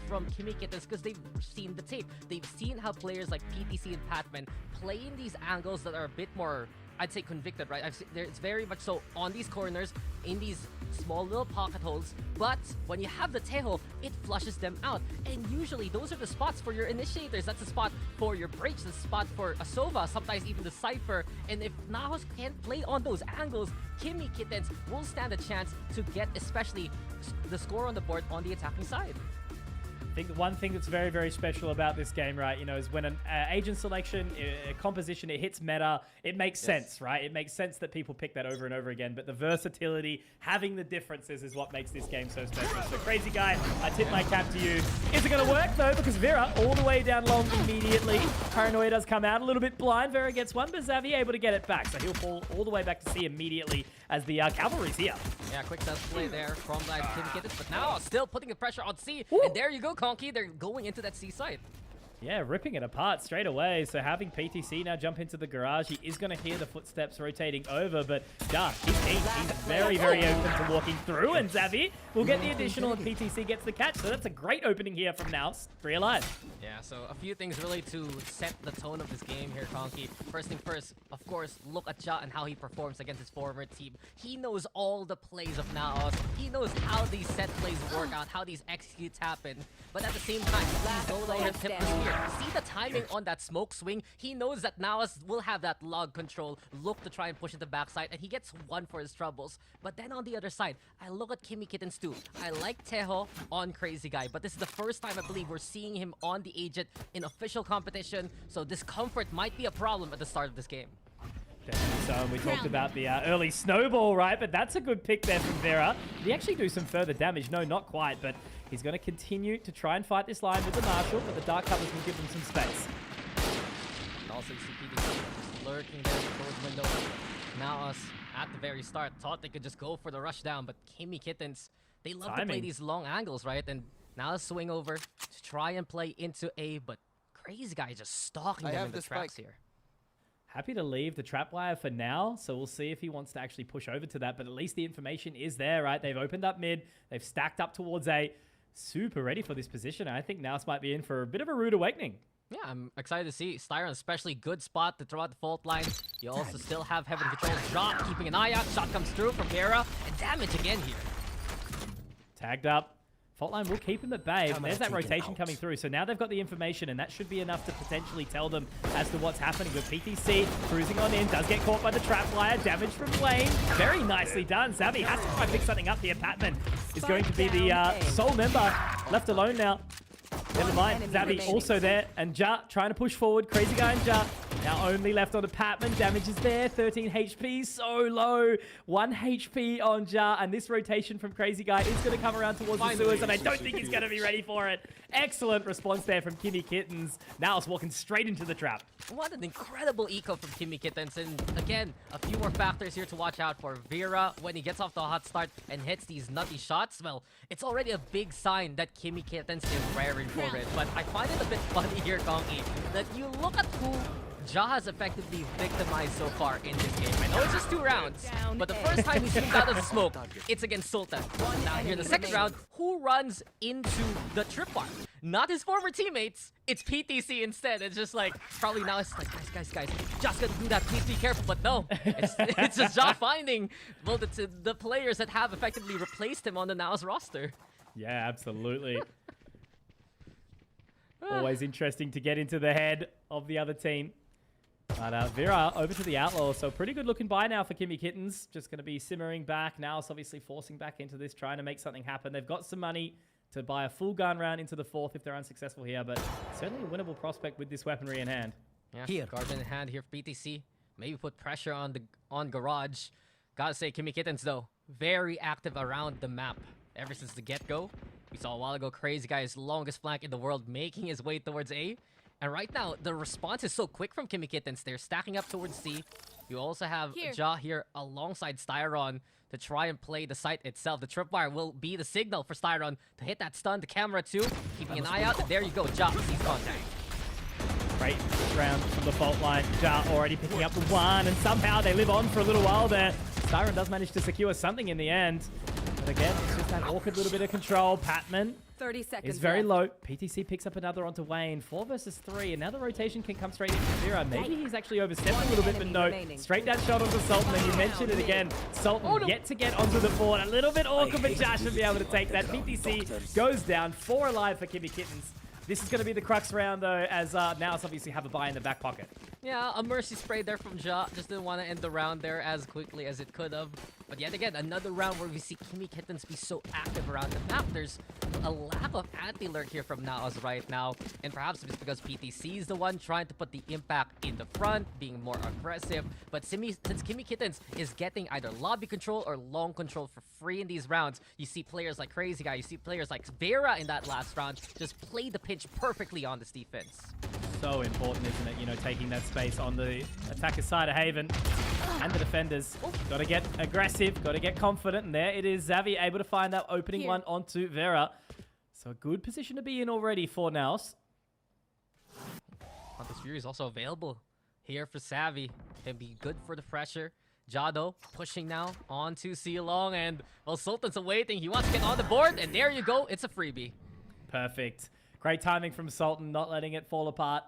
from Kimmy Kittens because they've seen the tape. They've seen how players like PTC and Patman play in these angles that are a bit more, I'd say, convicted, right? It's very much so on these corners, in these small little pocket holes, but when you have the Teho, it flushes them out. And usually, those are the spots for your initiators. That's the spot for your breaks, the spot for a Sova, sometimes even the Cypher. And if NAOS can't play on those angles, Kimmy Kittens will stand a chance to get especially the score on the board on the attacking side. I think the one thing that's very, very special about this game, right, is when an agent selection, composition, it hits meta, it makes sense, right? It makes sense that people pick that over and over again, but the versatility, having the differences is what makes this game so special. So Crazy Guy, I tip my cap to you. Is it going to work, though? Because Vera all the way down long immediately. Paranoia does come out a little bit blind. Vera gets one, but Xavi able to get it back. So he'll fall all the way back to C immediately as the Cavalry's here. Yeah, quick test play there from that Kimmy Kittens, but now still putting the pressure on C. Woo! And there you go, Conky. They're going into that C side. Yeah, ripping it apart straight away. So having PTC now jump into the garage, he is going to hear the footsteps rotating over, but he's very, very open to walking through, and Xavi will get the additional, and PTC gets the catch. So that's a great opening here from NAOS. 3 alive. Yeah, so a few things really to set the tone of this game here, Conky. First thing first, of course, look at Ja and how he performs against his former team. He knows all the plays of NAOS. He knows how these set plays work out, how these executes happen. But at the same time, he's no longer tip the spear. See the timing on that smoke swing? He knows that NAOS will have that log control, look to try and push it the backside, and he gets one for his troubles. But then on the other side, I look at Kimmy Kittens too. I like Teho on Crazy Guy, but this is the first time I believe we're seeing him on the agent in official competition, so discomfort might be a problem at the start of this game. So we talked about the early snowball, right? But that's a good pick there from Vera. Did he actually do some further damage? No, not quite, but he's going to continue to try and fight this line with the Marshal, but the Dark Covers will give him some space. And also you see PTC just lurking there in the closed window. NAOS at the very start thought they could just go for the rush down, but Kimmy Kittens, they love to play these long angles, right? And now a swing over to try and play into A, but Crazy Guy is just stalking them in the traps here. Happy to leave the trap wire for now, so we'll see if he wants to actually push over to that, but at least the information is there, right? They've opened up mid, they've stacked up towards A, super ready for this position. I think NAOS might be in for a bit of a rude awakening. Yeah, I'm excited to see Styron, especially good spot to throw out the fault line. You also still have Heaven Control drop, keeping an eye out. Shot comes through from Vera, and damage again here. Tagged up. Fault line will keep him at bay. There's that rotation coming through. So now they've got the information, and that should be enough to potentially tell them as to what's happening. With PTC cruising on in, does get caught by the trap wire. Damage from Lane. Very nicely done. Xavi has to try and pick something up here. Patman is going to be the sole member left alone now. Never mind. Xavi also there, and Ja trying to push forward. Crazy Guy and Ja now only left on the Patman. Damage is there. 13 HP, so low. 1 HP on Ja, and this rotation from Crazy Guy is going to come around towards the sewers, and I don't think he's going to be ready for it. Excellent response there from Kimmy Kittens. Now it's walking straight into the trap. What an incredible eco from Kimmy Kittens. And again, a few more factors here to watch out for. Vera, when he gets off the hot start and hits these nutty shots, well, it's already a big sign that Kimmy Kittens is raring for it. But I find it a bit funny here, Conky, that you look at who Ja has effectively victimized so far in this game. I know it's just 2 rounds, but the first time he swings out of the smoke, it's against Sultan. Now here in the second round, who runs into the tripwire? Not his former teammates, it's PTC instead. It's just like, probably now it's like, guys, Ja's gonna do that, please be careful. But no, it's just Ja finding, well, the players that have effectively replaced him on the NAOS roster. Yeah, absolutely. Always interesting to get into the head of the other team. But Vera over to the Outlaw, so pretty good looking buy now for Kimmy Kittens. Just going to be simmering back. Now it's obviously forcing back into this, trying to make something happen. They've got some money to buy a full gun round into the 4th if they're unsuccessful here, but certainly a winnable prospect with this weaponry in hand. Yeah, Guardian in hand here for PTC. Maybe put pressure on Garage. Gotta say, Kimmy Kittens, though, very active around the map ever since the get-go. We saw a while ago Crazy Guy's longest flank in the world making his way towards A. And right now, the response is so quick from Kimmy Kittens. They're stacking up towards C. You also have Ja here alongside Styron to try and play the site itself. The tripwire will be the signal for Styron to hit that stun. The camera too, keeping an eye out. And there you go, Ja sees contact. Great round from the fault line. Ja already picking up the 1, and somehow they live on for a little while there. Styron does manage to secure something in the end. But again, it's just that awkward little bit of control. Patman 30 seconds is very left. low. PTC picks up another onto Wayne. 4 versus 3, and now the rotation can come straight into Vera. Maybe he's actually overstepped a little bit, but no. remaining. Straight that shot onto Sultan, and you mentioned it again. Sultan yet to get onto the board. A little bit awkward, but Josh should be able to take that. PTC goes down. 4 alive for Kimmy Kittens. This is going to be the crux round, though, as NAOS obviously have a buy in the back pocket. Yeah, a mercy spray there from Ja. Just didn't want to end the round there as quickly as it could have. But yet again, another round where we see Kimmy Kittens be so active around the map. There's a lack of anti-lurk here from NAOS right now. And perhaps it's because PTC is the one trying to put the impact in the front, being more aggressive. But since Kimmy Kittens is getting either lobby control or long control for free in these rounds, you see players like Crazy Guy, you see players like Vera in that last round just play the pinch perfectly on this defense. So important, isn't it? You know, taking that space on the attacker side of Haven and the defenders. Got to get aggressive, got to get confident, and there it is. Xavi able to find that opening one onto Vera. So a good position to be in already for NAOS. This Fury is also available here for Savvy. Can be good for the pressure. Jado pushing now onto Silong, and well, Sultan's awaiting. He wants to get on the board, and there you go. It's a freebie. Perfect. Great timing from Sultan, not letting it fall apart.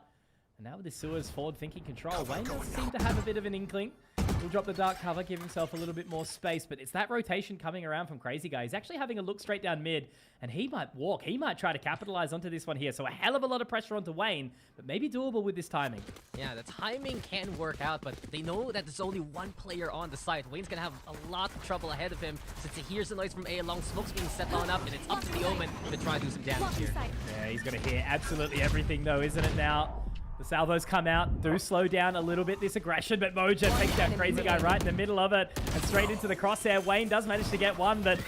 And now with the Sewers forward-thinking control, Wayne does seem to have a bit of an inkling. He'll drop the dark cover, give himself a little bit more space, but it's that rotation coming around from Crazy Guy. He's actually having a look straight down mid, and he might walk. He might try to capitalize onto this one here. So a hell of a lot of pressure onto Wayne, but maybe doable with this timing. Yeah, the timing can work out, but they know that there's only one player on the site. Wayne's gonna have a lot of trouble ahead of him since he hears the noise from A along. Smoke's being set on up, and it's up to the Omen to try and do some damage here. Yeah, he's going to hear absolutely everything, though, isn't it now? The salvos come out, do slow down a little bit this aggression, but Moja takes that Crazy Guy right in the middle of it and straight into the crosshair. Wayne does manage to get one, but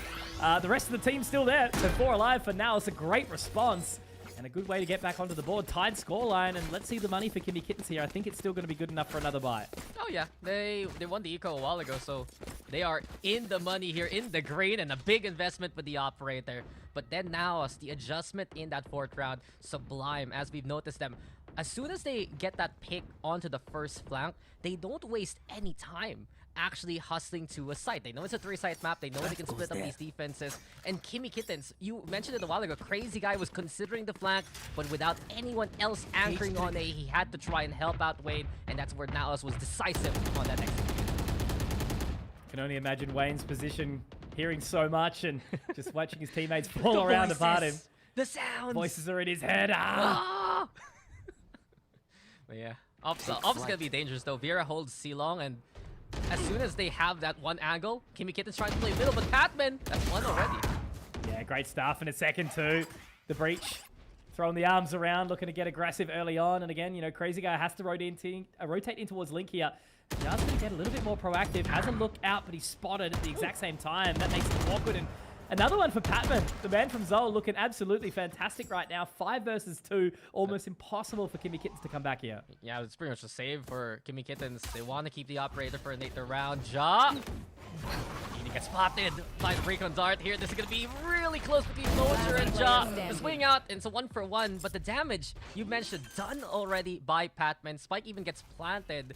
the rest of the team's still there. So 4 alive for now. It's a great response and a good way to get back onto the board. Tied scoreline, and let's see the money for Kimmy Kittens here. I think it's still going to be good enough for another buy. Oh yeah, they won the eco a while ago, so they are in the money here, in the green, and a big investment with the operator. But then now, as the adjustment in that 4th round, sublime, as we've noticed them. As soon as they get that pick onto the first flank, they don't waste any time actually hustling to a site. They know it's a 3-site map. They know they can split up these defenses. And Kimmy Kittens, you mentioned it a while ago, Crazy Guy was considering the flank, but without anyone else anchoring on A, he had to try and help out Wayne, and that's where NAOS was decisive on that execution. Can only imagine Wayne's position, hearing so much and just watching his teammates fall around apart him. The sounds! Voices are in his head. But yeah, Op's gonna be dangerous though. Vera holds C-Long, and as soon as they have that one angle, Kimmy Kitten's trying to play middle, but Patman, that's one already. Yeah, great stuff in a second too. The breach, throwing the arms around, looking to get aggressive early on. And again, you know, Crazy Guy has to rotate in towards Link here. Just going to get a little bit more proactive. Has a look out, but he's spotted at the exact same time. That makes it awkward. And another one for Patman, the man from Zol, looking absolutely fantastic right now. 5 versus 2, almost impossible for Kimmy Kittens to come back here. Yeah, it's pretty much a save for Kimmy Kittens. They want to keep the operator for a later round. Ja! He gets spotted by the recon dart here. This is going to be really close between Moja and Ja. The swing out, and it's a 1-for-1, but the damage, you mentioned, done already by Patman. Spike even gets planted.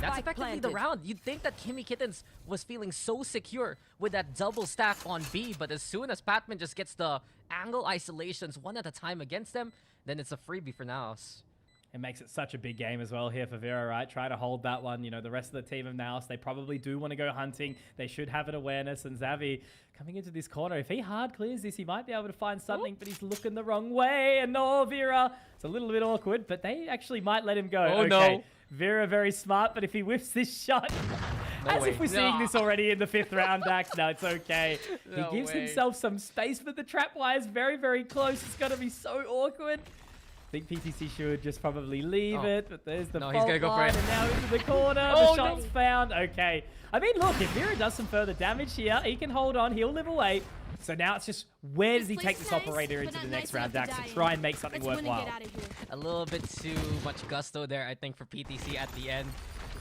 That's effectively the round. You'd think that Kimmy Kittens was feeling so secure with that double stack on B, but as soon as Patman just gets the angle isolations one at a time against them, then it's a freebie for NAOS. It makes it such a big game as well here for Vera, right? Try to hold that one. You know, the rest of the team of NAOS, they probably do want to go hunting. They should have an awareness. And Xavi coming into this corner. If he hard clears this, he might be able to find something, but he's looking the wrong way. And no, Vera, it's a little bit awkward, but they actually might let him go. Oh, okay. no. Vera very smart, but if he whiffs this shot, as if we're seeing this already in the 5th round, Dax, no, it's okay. He gives himself some space, but the trap wire is very, very close. It's going to be so awkward. I think PTC should just probably leave it, but there's the fault he's gonna go for it. and now into the corner. The shot's found. Okay. I mean, look, if Vera does some further damage here, he can hold on. He'll live away. So now it's just, where does he take this operator into the next round, Dax, to try and make something worthwhile? A little bit too much gusto there, I think, for PTC at the end.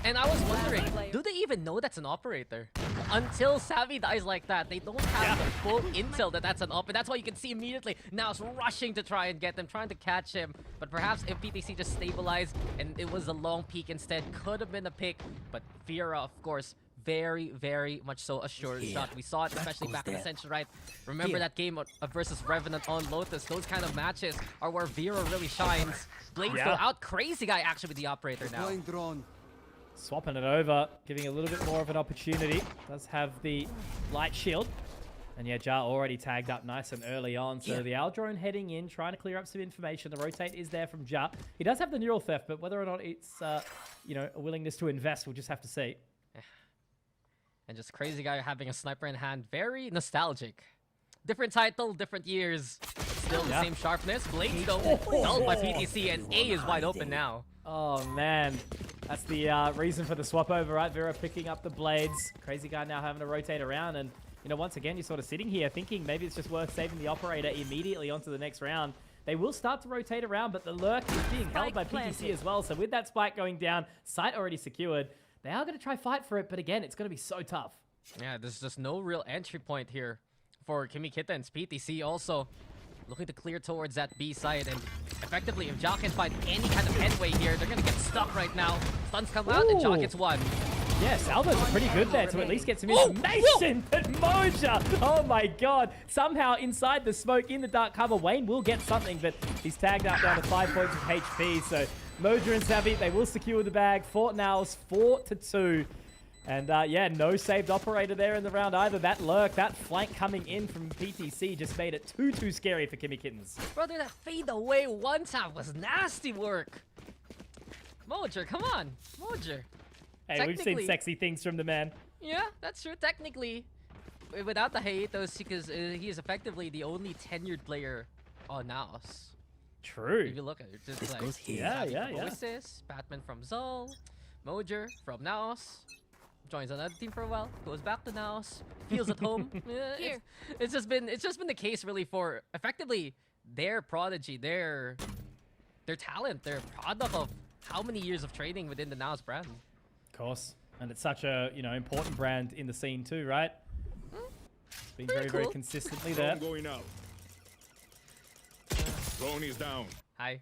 And I was wondering, do they even know that's an operator? Until Savvy dies like that, they don't have the full intel that that's an op. And that's why you can see immediately now it's rushing to try and get them, trying to catch him. But perhaps if PTC just stabilized and it was a long peek instead, could have been a pick. But Vera, of course, very, very much so a sure shot. We saw it especially back in Ascension, right? Remember that game versus Revenant on Lotus? Those kind of matches are where Vera really shines. Blades go out. Crazy Guy actually with the operator now. Swapping it over, giving a little bit more of an opportunity. Does have the light shield. And yeah, Jar already tagged up nice and early on. So the Owl drone heading in, trying to clear up some information. The rotate is there from Jar. He does have the neural theft, but whether or not it's, you know, a willingness to invest, we'll just have to see. And just Crazy Guy having a sniper in hand. Very nostalgic. Different title, different years. But still the same sharpness. Blades though, held by PTC, and A is wide open now. Oh, man. That's the reason for the swap over, right? Vera picking up the blades. Crazy Guy now having to rotate around. And, you know, once again, you're sort of sitting here thinking maybe it's just worth saving the operator immediately onto the next round. They will start to rotate around, but the lurk is being held by PTC as well. So with that spike going down, site already secured. They are going to try fight for it, but again, it's going to be so tough. Yeah, there's just no real entry point here for Kimmy-Kittens. PTC also looking to clear towards that B side, and effectively, if Ja can find any kind of headway here, they're going to get stuck right now. Stuns come out, and Ja gets one. Yeah, Salvo's pretty good there to at least get some information. But Moja, oh my god. Somehow inside the smoke, in the dark cover, Wayne will get something, but he's tagged out down to 5 points of HP. So Moja and Savvy, they will secure the bag. Fort NAOS 4-2. And yeah, no saved operator there in the round either. That lurk, that flank coming in from PTC just made it too scary for Kimmy-Kittens. Brother, that fade away one tap was nasty work. Moja, come on. Moja. Hey, we've seen sexy things from the man. Yeah, that's true. Technically, without the hiatus, because he is effectively the only tenured player on NAOS. True. If you look at it, just this like goes here. Yeah. Oasis, Batman from Zol, Mojer from NAOS, joins another team for a while, goes back to NAOS, feels at home. Yeah, it's just been the case really for effectively their prodigy, their talent, their product of how many years of training within the NAOS brand. Of course. And it's such a, you know, important brand in the scene too, right? It's been very consistently there. Going out. Drone is down. Hi.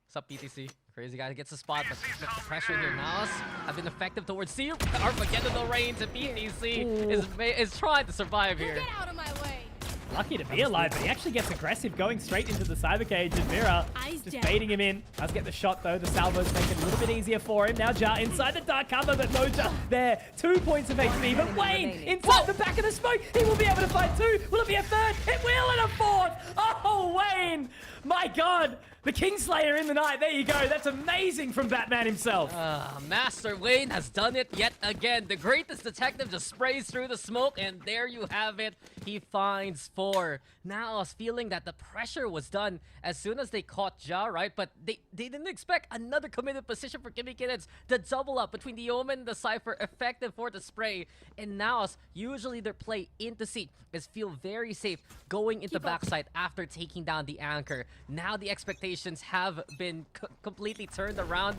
What's up, PTC? Crazy Guy gets a spot, but the pressure here. NAOS have been effective towards C. Armageddon range, and PTC is trying to survive here. Get out of my way. Lucky to be alive, but he actually gets aggressive, going straight into the cyber cage, and Vera just baiting him in. Does get the shot though. The salvos make it a little bit easier for him. Now Ja inside the dark cover, but Moja there. 2 points of HP, but Wayne inside the back of the smoke. He will be able to find two. Will it be a third? It will, and a fourth. Oh, Wayne! My God! The Kingslayer in the night. There you go. That's amazing from Batman himself. Master Wayne has done it yet again. The greatest detective just sprays through the smoke, and there you have it. He finds 4. NAOS feeling that the pressure was done as soon as they caught Ja, right? But they didn't expect another committed position for Kimmy-Kittens. The double up between the Omen and the Cypher, effective for the spray. And NAOS, usually their play into seat is feel very safe going into backside after taking down the anchor. Now the expectations have been completely turned around.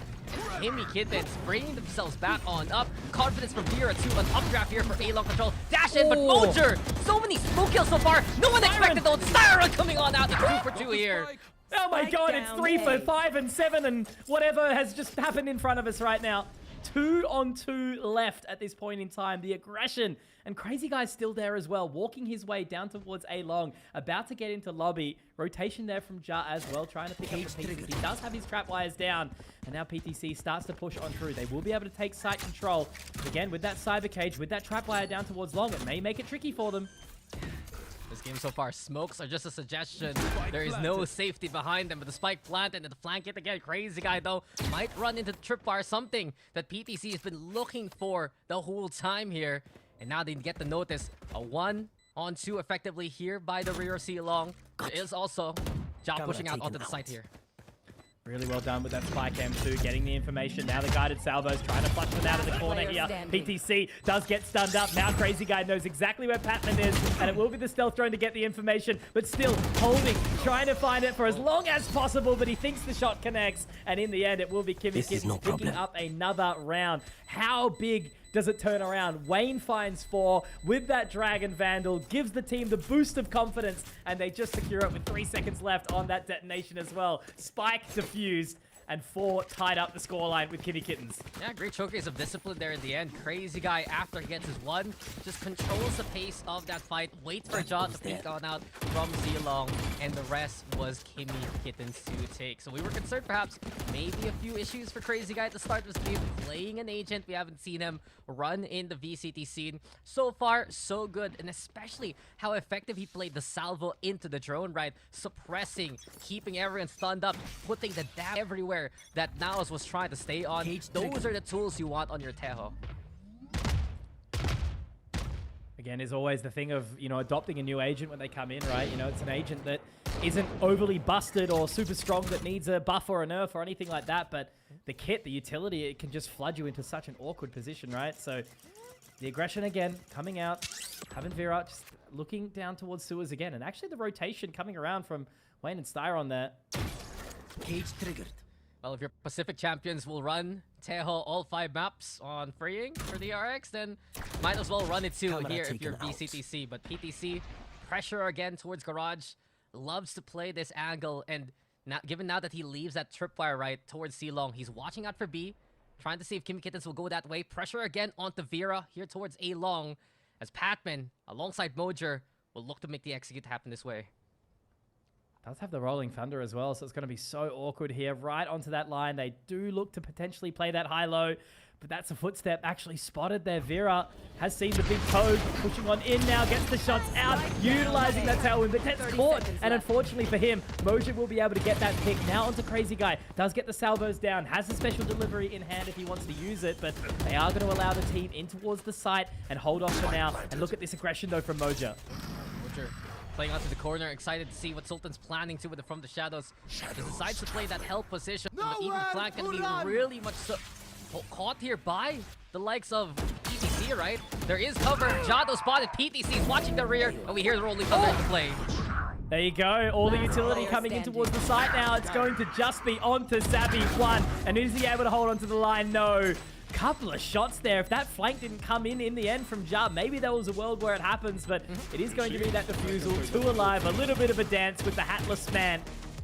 Kimmy-Kittens bringing themselves back on up. Confidence from Vera to an updraft here for A-Long control. Dash in, but Mojer! So many smoke kills so far. No one expected those. Styron coming on out. It's 2 for 2 here. Oh my God, it's 3 for 5 and 7 and whatever has just happened in front of us right now. 2 on 2 left at this point in time. The aggression. And Crazy Guy's still there as well, walking his way down towards A-Long, about to get into lobby. Rotation there from Ja as well, trying to pick up the pieces. He does have his trap wires down. And now PTC starts to push on through. They will be able to take site control. But again, with that cyber cage, with that trap wire down towards Long, it may make it tricky for them. This game so far, smokes are just a suggestion. There is no safety behind them, but the spike planted and the flank hit again. Crazy Guy, though, might run into the tripwire, something that PTC has been looking for the whole time here. And now they get the notice. A 1-on-2 effectively here by the rear C-Long. There is also Ja pushing out onto the site here. Really well done with that spike M2, getting the information. Now the guided salvos trying to flush them out of the corner here. PTC does get stunned up. Now Crazy Guy knows exactly where Patman is, and it will be the stealth drone to get the information, but still holding, trying to find it for as long as possible, but he thinks the shot connects, and in the end, it will be Kimmy-Kittens picking up another round. How big does it turn around? Wayne finds 4 with that Dragon Vandal, gives the team the boost of confidence, and they just secure it with 3 seconds left on that detonation as well. Spike defused, and 4 tied up the scoreline with Kimmy Kittens. Yeah, great showcase of discipline there in the end. Crazy guy, after he gets his one, just controls the pace of that fight, waits for Ja to peek on out from Zilong, and the rest was Kimmy Kittens to take. So we were concerned perhaps maybe a few issues for Crazy Guy at the start of this game, playing an agent. We haven't seen him run in the VCT scene. So far, so good, and especially how effective he played the salvo into the drone, right? Suppressing, keeping everyone stunned up, putting the dab everywhere that NAOS was trying to stay on. Those are the tools you want on your Teho. Again, is always the thing of, adopting a new agent when they come in, right? It's an agent that isn't overly busted or super strong that needs a buff or a nerf or anything like that, but the kit, the utility, it can just flood you into such an awkward position, right? So the aggression again, coming out, having Vera just looking down towards sewers again, and actually the rotation coming around from Wayne and Styron there. Cage triggered. Well, if your Pacific champions will run Teho all 5 maps on freeing for the RX, then might as well run it too here if you're VCTC. But PTC, pressure again towards Garage, loves to play this angle, and now, given now that he leaves that tripwire right towards C-Long, he's watching out for B, trying to see if Kimmy Kittens will go that way. Pressure again onto Vera here towards A-Long, as Patman, alongside Mojer, will look to make the execute happen this way. Does have the Rolling Thunder as well, so it's going to be so awkward here. Right onto that line. They do look to potentially play that high-low, but that's a footstep actually spotted there. Vera has seen the big toad pushing on in now, gets the shots out, utilizing that tailwind, but gets caught. And unfortunately for him, Mojer will be able to get that pick. Now onto Crazy Guy. Does get the salvos down, has the special delivery in hand if he wants to use it, but they are going to allow the team in towards the site and hold off for now. And look at this aggression though from Mojer. Mojer playing onto the corner, excited to see what Sultan's planning to with it from the shadows. He decides to play that help position, but even flank can be really much so caught here by the likes of PTC, right? There is cover. Jado spotted. PTC is watching the rear, and we hear the Rolling Thunder into play. There you go. All the utility coming in towards the site now. It's going to just be onto Savvy 1. And is he able to hold onto the line? No. Couple of shots there. If that flank didn't come in the end from Ja, maybe there was a world where it happens, but it is going to be that defusal. 2 alive, a little bit of a dance with the hatless man.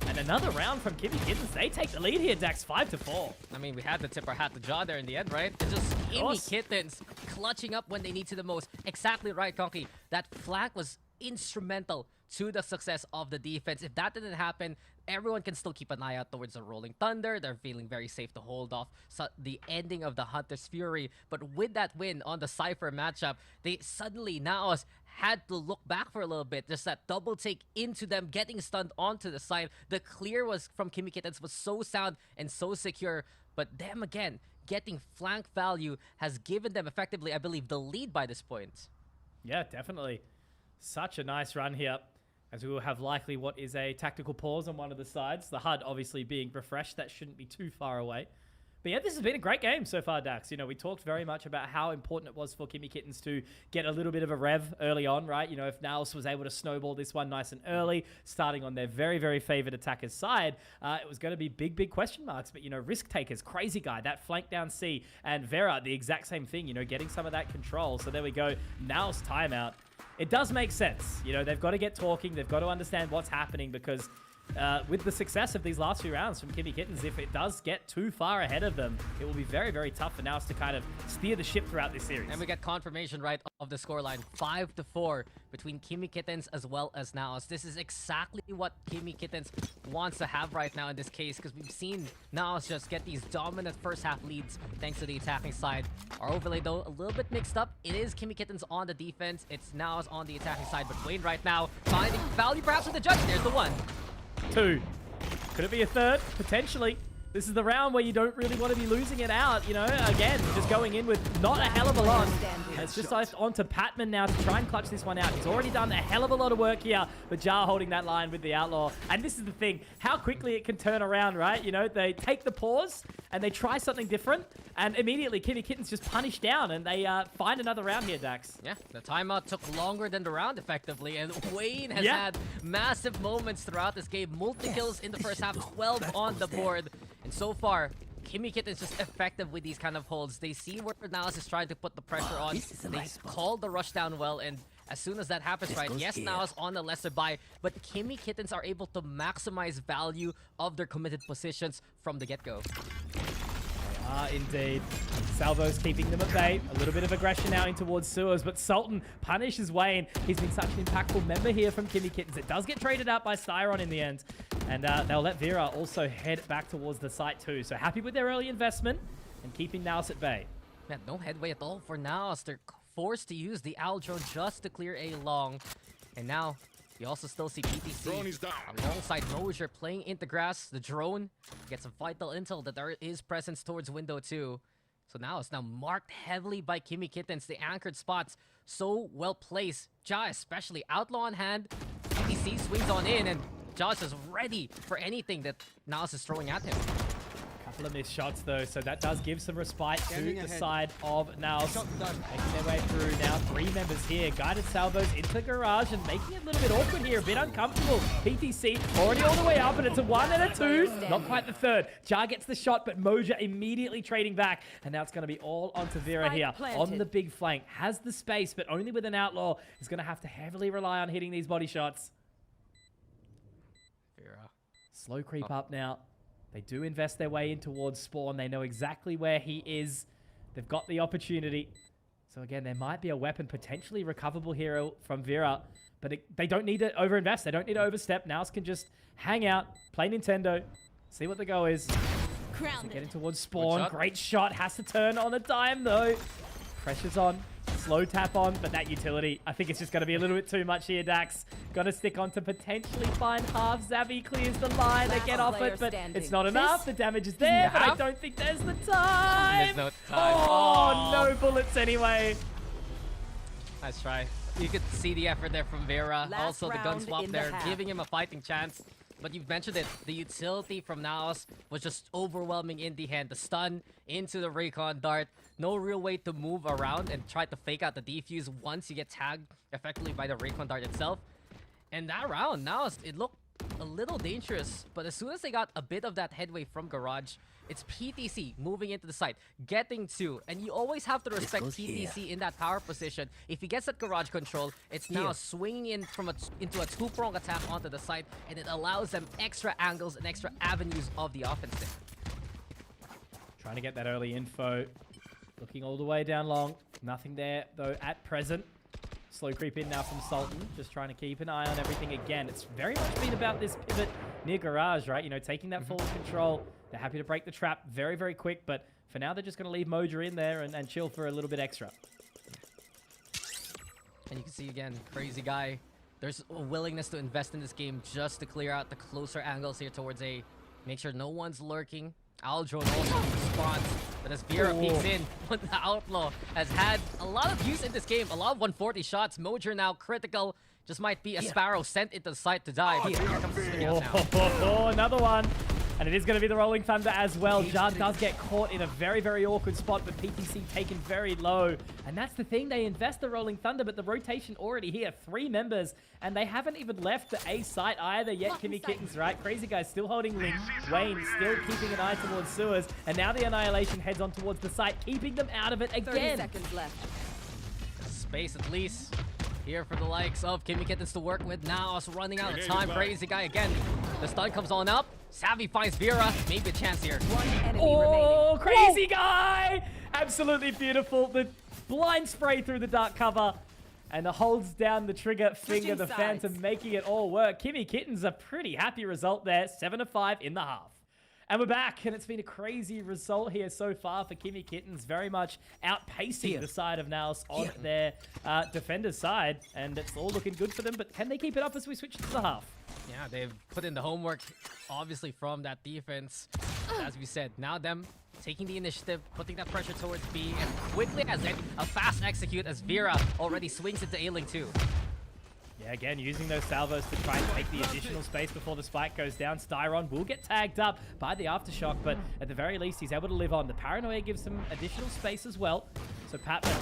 And another round from Kimmy Kittens. They take the lead here, Dax, 5-4. I mean, we had to tip our hat to Ja there in the end, right? It's just Kimmy Kittens clutching up when they need to the most. Exactly right, Conky. That flank was instrumental to the success of the defense. If that didn't happen, everyone can still keep an eye out towards the Rolling Thunder. They're feeling very safe to hold off the ending of the Hunter's Fury. But with that win on the Cypher matchup, they suddenly now had to look back for a little bit. Just that double take into them, getting stunned onto the side. The clear was from Kimmy Kittens was so sound and so secure. But them again, getting flank value has given them effectively, I believe, the lead by this point. Yeah, definitely. Such a nice run here, as we will have likely what is a tactical pause on one of the sides. The HUD obviously being refreshed. That shouldn't be too far away. But yeah, this has been a great game so far, Dax. We talked very much about how important it was for Kimmy Kittens to get a little bit of a rev early on, right? If NAOS was able to snowball this one nice and early, starting on their very, very favored attacker's side, it was going to be big, big question marks. But, risk takers, Crazy Guy, that flank down C, and Vera, the exact same thing, getting some of that control. So there we go. NAOS timeout. It does make sense. They've got to get talking. They've got to understand what's happening because with the success of these last few rounds from Kimmy Kittens, if it does get too far ahead of them, it will be very, very tough for NAOS to kind of steer the ship throughout this series. And we get confirmation, right, of the scoreline. 5-4 between Kimmy Kittens as well as NAOS. This is exactly what Kimmy Kittens wants to have right now in this case, because we've seen NAOS just get these dominant first half leads thanks to the attacking side. Our overlay, though, a little bit mixed up. It is Kimmy Kittens on the defense. It's NAOS on the attacking side. But Wayne right now finding value perhaps with the judge. There's the 1. 2. Could it be a 3rd? Potentially. This is the round where you don't really want to be losing it out, Again, just going in with not a hell of a lot. And it's just on to Patman now to try and clutch this one out. He's already done a hell of a lot of work here, but Ja holding that line with the Outlaw. And this is the thing, how quickly it can turn around, right? They take the pause and they try something different, and immediately Kimmy Kittens just punish down, and they find another round here, Dax. Yeah, the timeout took longer than the round, effectively, and Wayne has had massive moments throughout this game. Multi-kills in the first half, 12 on the board. And so far, Kimmy Kittens is just effective with these kind of holds. They see where NAOS is trying to put the pressure on. They call the rush down well, and as soon as that happens, This right? goes Yes, here. now is on the lesser buy, but Kimmy Kittens are able to maximize value of their committed positions from the get-go. Indeed. Salvo's keeping them at bay. A little bit of aggression now in towards Sewers, but Sultan punishes Wayne. He's been such an impactful member here from Kimmy Kittens. It does get traded out by Styron in the end. And they'll let Vera also head back towards the site too. So happy with their early investment and keeping NAOS at bay. Yeah, no headway at all for now as they're forced to use the Owl drone just to clear A long. And now, you also still see PTC Drone is down. alongside Mosier playing into grass. The drone gets some vital intel that there is presence towards window 2. So now it's now marked heavily by Kimmy Kittens. The anchored spots so well placed. Ja especially outlaw on hand. PTC swings on in and Josh is ready for anything that NAOS is throwing at him. Couple of missed shots though, so that does give some respite to Standing the ahead. side of NAOS. Shot done. Making their way through now. 3 members here. Guided salvos into garage and making it a little bit awkward here. A bit uncomfortable. PTC already all the way up, and it's a 1 and a 2. Not quite the third. Jar gets the shot, but Moja immediately trading back. And now it's going to be all onto Vera Spike here. planted. On the big flank. Has the space, but only with an outlaw. Is going to have to heavily rely on hitting these body shots. Vera. Slow creep up now. They do invest their way in towards Spawn. They know exactly where he is. They've got the opportunity. So again, there might be a weapon potentially recoverable here from Vera, but they don't need to overinvest. They don't need to overstep. NAOS can just hang out, play Nintendo, see what the go is. So getting towards Spawn. shot. Great shot. Has to turn on a dime though. Pressure's on. Slow tap on, but that utility, I think it's just going to be a little bit too much here, Dax. Got to stick on to potentially find half. Zavi clears the line. They get off it, but it's not enough. The damage is there, but I half? don't think there's the time. There's no time. Oh, no bullets anyway. Nice try. You could see the effort there from Vera. Last Also, the gun round swap in the there, half. giving him a fighting chance. But you've mentioned it. The utility from NAOS was just overwhelming in the hand. The stun into the recon dart. No real way to move around and try to fake out the defuse once you get tagged effectively by the recon dart itself. And that round, NAOS, it looked a little dangerous. But as soon as they got a bit of that headway from Garage, it's PTC moving into the site, getting 2, and you always have to respect goes PTC here. in that power position. If he gets that garage control, it's now Here. swinging in from into a 2-prong attack onto the site, and it allows them extra angles and extra avenues of the offense. Trying to get that early info. Looking all the way down long. Nothing there, though, at present. Slow creep in now from Sultan. Just trying to keep an eye on everything again. It's very much been about this pivot near garage, right? You know, taking that forward control. They're happy to break the trap very, very quick. But for now, they're just going to leave Moja in there and chill for a little bit extra. And you can see again, crazy guy. There's a willingness to invest in this game just to clear out the closer angles here towards A. Make sure no one's lurking. Aldro also responds, but as Vera peeks in, the Outlaw has had a lot of use in this game. A lot of 140 shots. Mojer now critical. Just might be a Sparrow sent into the site to die. But here comes the swing out now. Another one. And it is going to be the Rolling Thunder as well. Jar does get caught in a very, very awkward spot, but PTC taken very low. And that's the thing, they invest the Rolling Thunder, but the rotation already here. 3 members, and they haven't even left the A site either yet. Kimmy Kittens, right? Crazy Guy still holding Link. Wayne still keeping an eye towards Sewers. And now the Annihilation heads on towards the site, keeping them out of it 30 again. seconds left. Space at least here for the likes of Kimmy Kittens to work with. Now it's running out of time. Crazy Guy again. The stun comes on up. Savvy finds Vera. Maybe a chance here. One enemy Oh, remaining. Crazy Guy! Absolutely beautiful. The blind spray through the dark cover. And the holds down the trigger finger, Switching the sides. Phantom making it all work. Kimmy Kittens, a pretty happy result there. 7-5 in the half. And we're back, and it's been a crazy result here so far for Kimmy Kittens. Very much outpacing the side of NAOS on their defender's side. And it's all looking good for them, but can they keep it up as we switch to the half? Yeah, they've put in the homework, obviously, from that defense. As we said, now them taking the initiative, putting that pressure towards B, and quickly as a fast execute as Vera already swings into A-Link too. Yeah, again, using those salvos to try and take the additional space before the spike goes down. Styron will get tagged up by the Aftershock, but at the very least, he's able to live on. The Paranoia gives him additional space as well. So So Patman,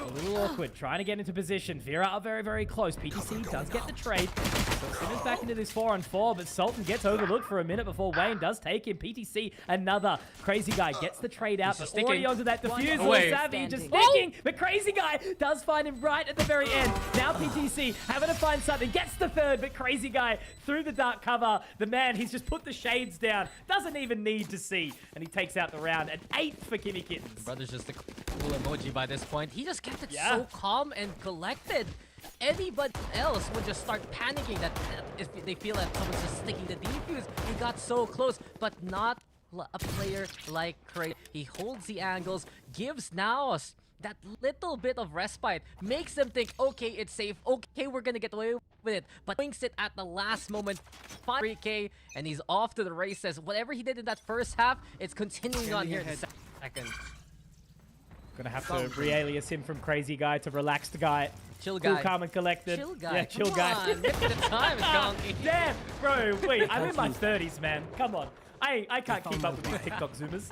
a little awkward, trying to get into position. Vera are very, very close. PTC does get the trade. So Simmons back into this 4-on-4, but Sultan gets overlooked for a minute before Wayne does take him. PTC, another Crazy Guy gets the trade out, but already onto that defusal. Savvy just sticking, but Crazy Guy does find him right at the very end. Now PTC having to find something, gets the third, but Crazy Guy through the dark cover. The man, he's just put the shades down, doesn't even need to see, and he takes out the round. An 8th for Kimmy Kittens. Brother's just a cool emoji by this point. He just kept it so calm and collected. Anybody else would just start panicking that if they feel that someone's just sticking the defuse. He got so close, but not a player like Craig. He holds the angles, gives NAOS that little bit of respite, makes them think, okay, it's safe, okay, we're gonna get away with it, but winks it at the last moment, 3K, and he's off to the races. Whatever he did in that first half, it's continuing on here in the second. Gonna have to re-alias him from Crazy Guy to Relaxed Guy. Chill guy. Cool, calm, and collected. Chill guy. Yeah, chill guy. Look at the time it's gone. Damn, bro, wait, I'm in my 30s, man. Come on. I can't keep up with these TikTok zoomers.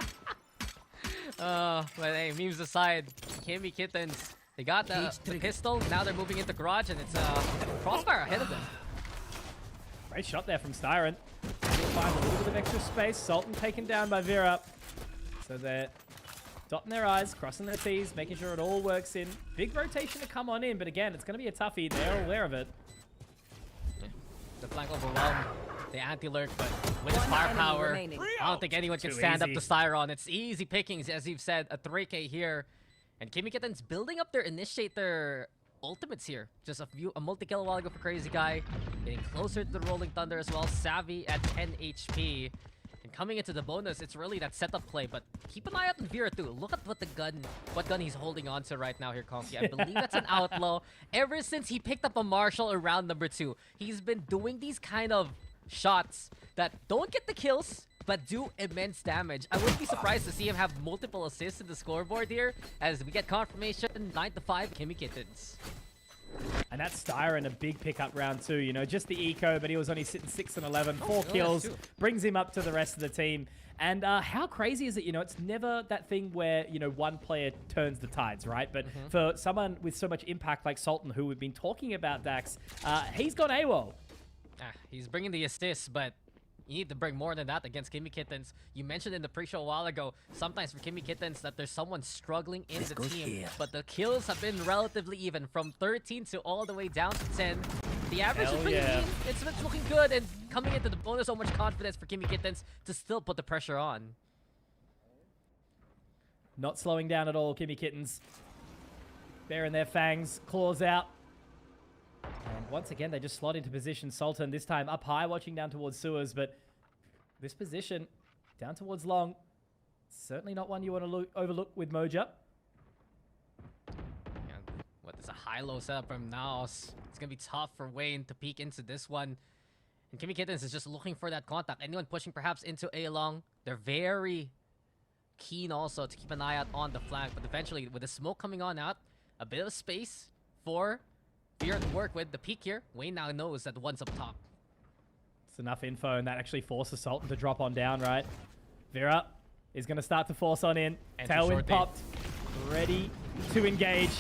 But hey, memes aside, Kimmy Kittens, they got the pistol, now they're moving into garage, and it's Crossfire ahead of them. Great shot there from Styron. He'll find a little bit of extra space. Sultan taken down by Vera. So they're dotting their I's, crossing their T's, making sure it all works in. Big rotation to come on in, but again, it's going to be a toughie. They're aware of it. Yeah. The flank overwhelm, the anti-lurk, but with his firepower, I don't think anyone can stand up to Styron. It's easy pickings, as you've said, a 3K here. And Kimmy Kittens building up their initiator ultimates here. Just a multi-kill a while ago for Crazy Guy. Getting closer to the Rolling Thunder as well. Savvy at 10 HP. And coming into the bonus, it's really that setup play. But keep an eye out on Vera too. Look at what gun he's holding on to right now here, Conky. I believe that's an outlaw. Ever since he picked up a Marshall in round number 2, he's been doing these kind of shots that don't get the kills, but do immense damage. I wouldn't be surprised to see him have multiple assists in the scoreboard here, as we get confirmation, 9-5 Kimmy Kittens. And that's Styron, a big pickup round 2. You know, just the eco, but he was only sitting 6 and 11, 4 kills, brings him up to the rest of the team. And how crazy is it? You know, it's never that thing where, you know, one player turns the tides, right? But for someone with so much impact like Sultan, who we've been talking about, Dax, he's gone AWOL. He's bringing the assists, but you need to bring more than that against Kimmy Kittens. You mentioned in the pre-show a while ago, sometimes for Kimmy Kittens, that there's someone struggling in the team. But the kills have been relatively even, from 13 to all the way down to 10. The average is pretty even. It's looking good, and coming into the bonus, so much confidence for Kimmy Kittens to still put the pressure on. Not slowing down at all, Kimmy Kittens. Baring their fangs, claws out. And once again, they just slot into position. Sultan, this time up high, watching down towards sewers, but this position, down towards long, certainly not one you want to overlook with Moja. There's a high-low setup from NAOS. It's going to be tough for Wayne to peek into this one. And Kimmy Kittens is just looking for that contact. Anyone pushing perhaps into A-Long, they're very keen also to keep an eye out on the flank. But eventually, with the smoke coming on out, a bit of space for Vera to work with. The peek here, Wayne now knows that one's up top. It's enough info, and that actually forces Sultan to drop on down, right? Vera is going to start to force on in. Tailwind popped, ready to engage.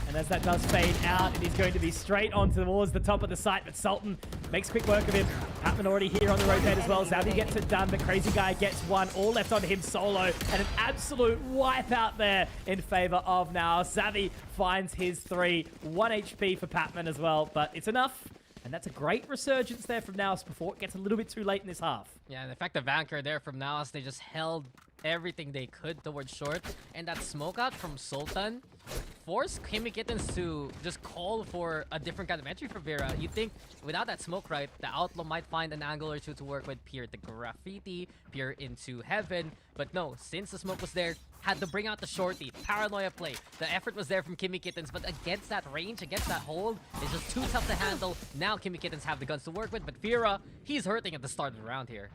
And as that does fade out, it is going to be straight on towards the top of the site, but Sultan makes quick work of him. Patman already here on the rotate as well. Zavy gets it done, but Crazy Guy gets one. All left on him solo, and an absolute wipe out there in favor of now. Zavy finds his 3. 1 HP for Patman as well, but it's enough. And that's a great resurgence there from NAOS before it gets a little bit too late in this half. Yeah, the effective anchor there from NAOS, they just held everything they could towards short. And that smoke out from Sultan forced Kimmy Kittens to just call for a different kind of entry for Vera. You think without that smoke, right, the Outlaw might find an angle or two to work with, peer the graffiti, peer into heaven. But no, since the smoke was there, had to bring out the shorty, paranoia play. The effort was there from Kimmy Kittens, but against that range, against that hold, it's just too tough to handle. Now Kimmy Kittens have the guns to work with, but Vera, he's hurting at the start of the round here.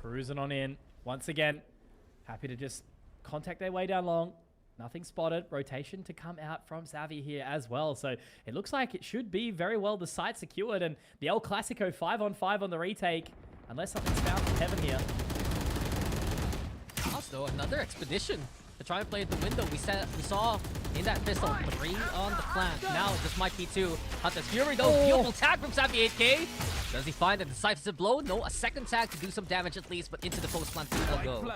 Cruising on in. Once again, happy to just contact their way down long. Nothing spotted. Rotation to come out from Savvy here as well. So it looks like it should be very well the site secured. And the El Clasico 5-on-5 on the retake. Unless something's found from heaven here. Also, another expedition to try and play at the window. We saw in that pistol 3 on the flank. Now this might be 2. Hunter's Fury though, beautiful tag from Savvy 8K. Does he find a decisive blow? No, a second tag to do some damage at least, but into the post plant he'll go.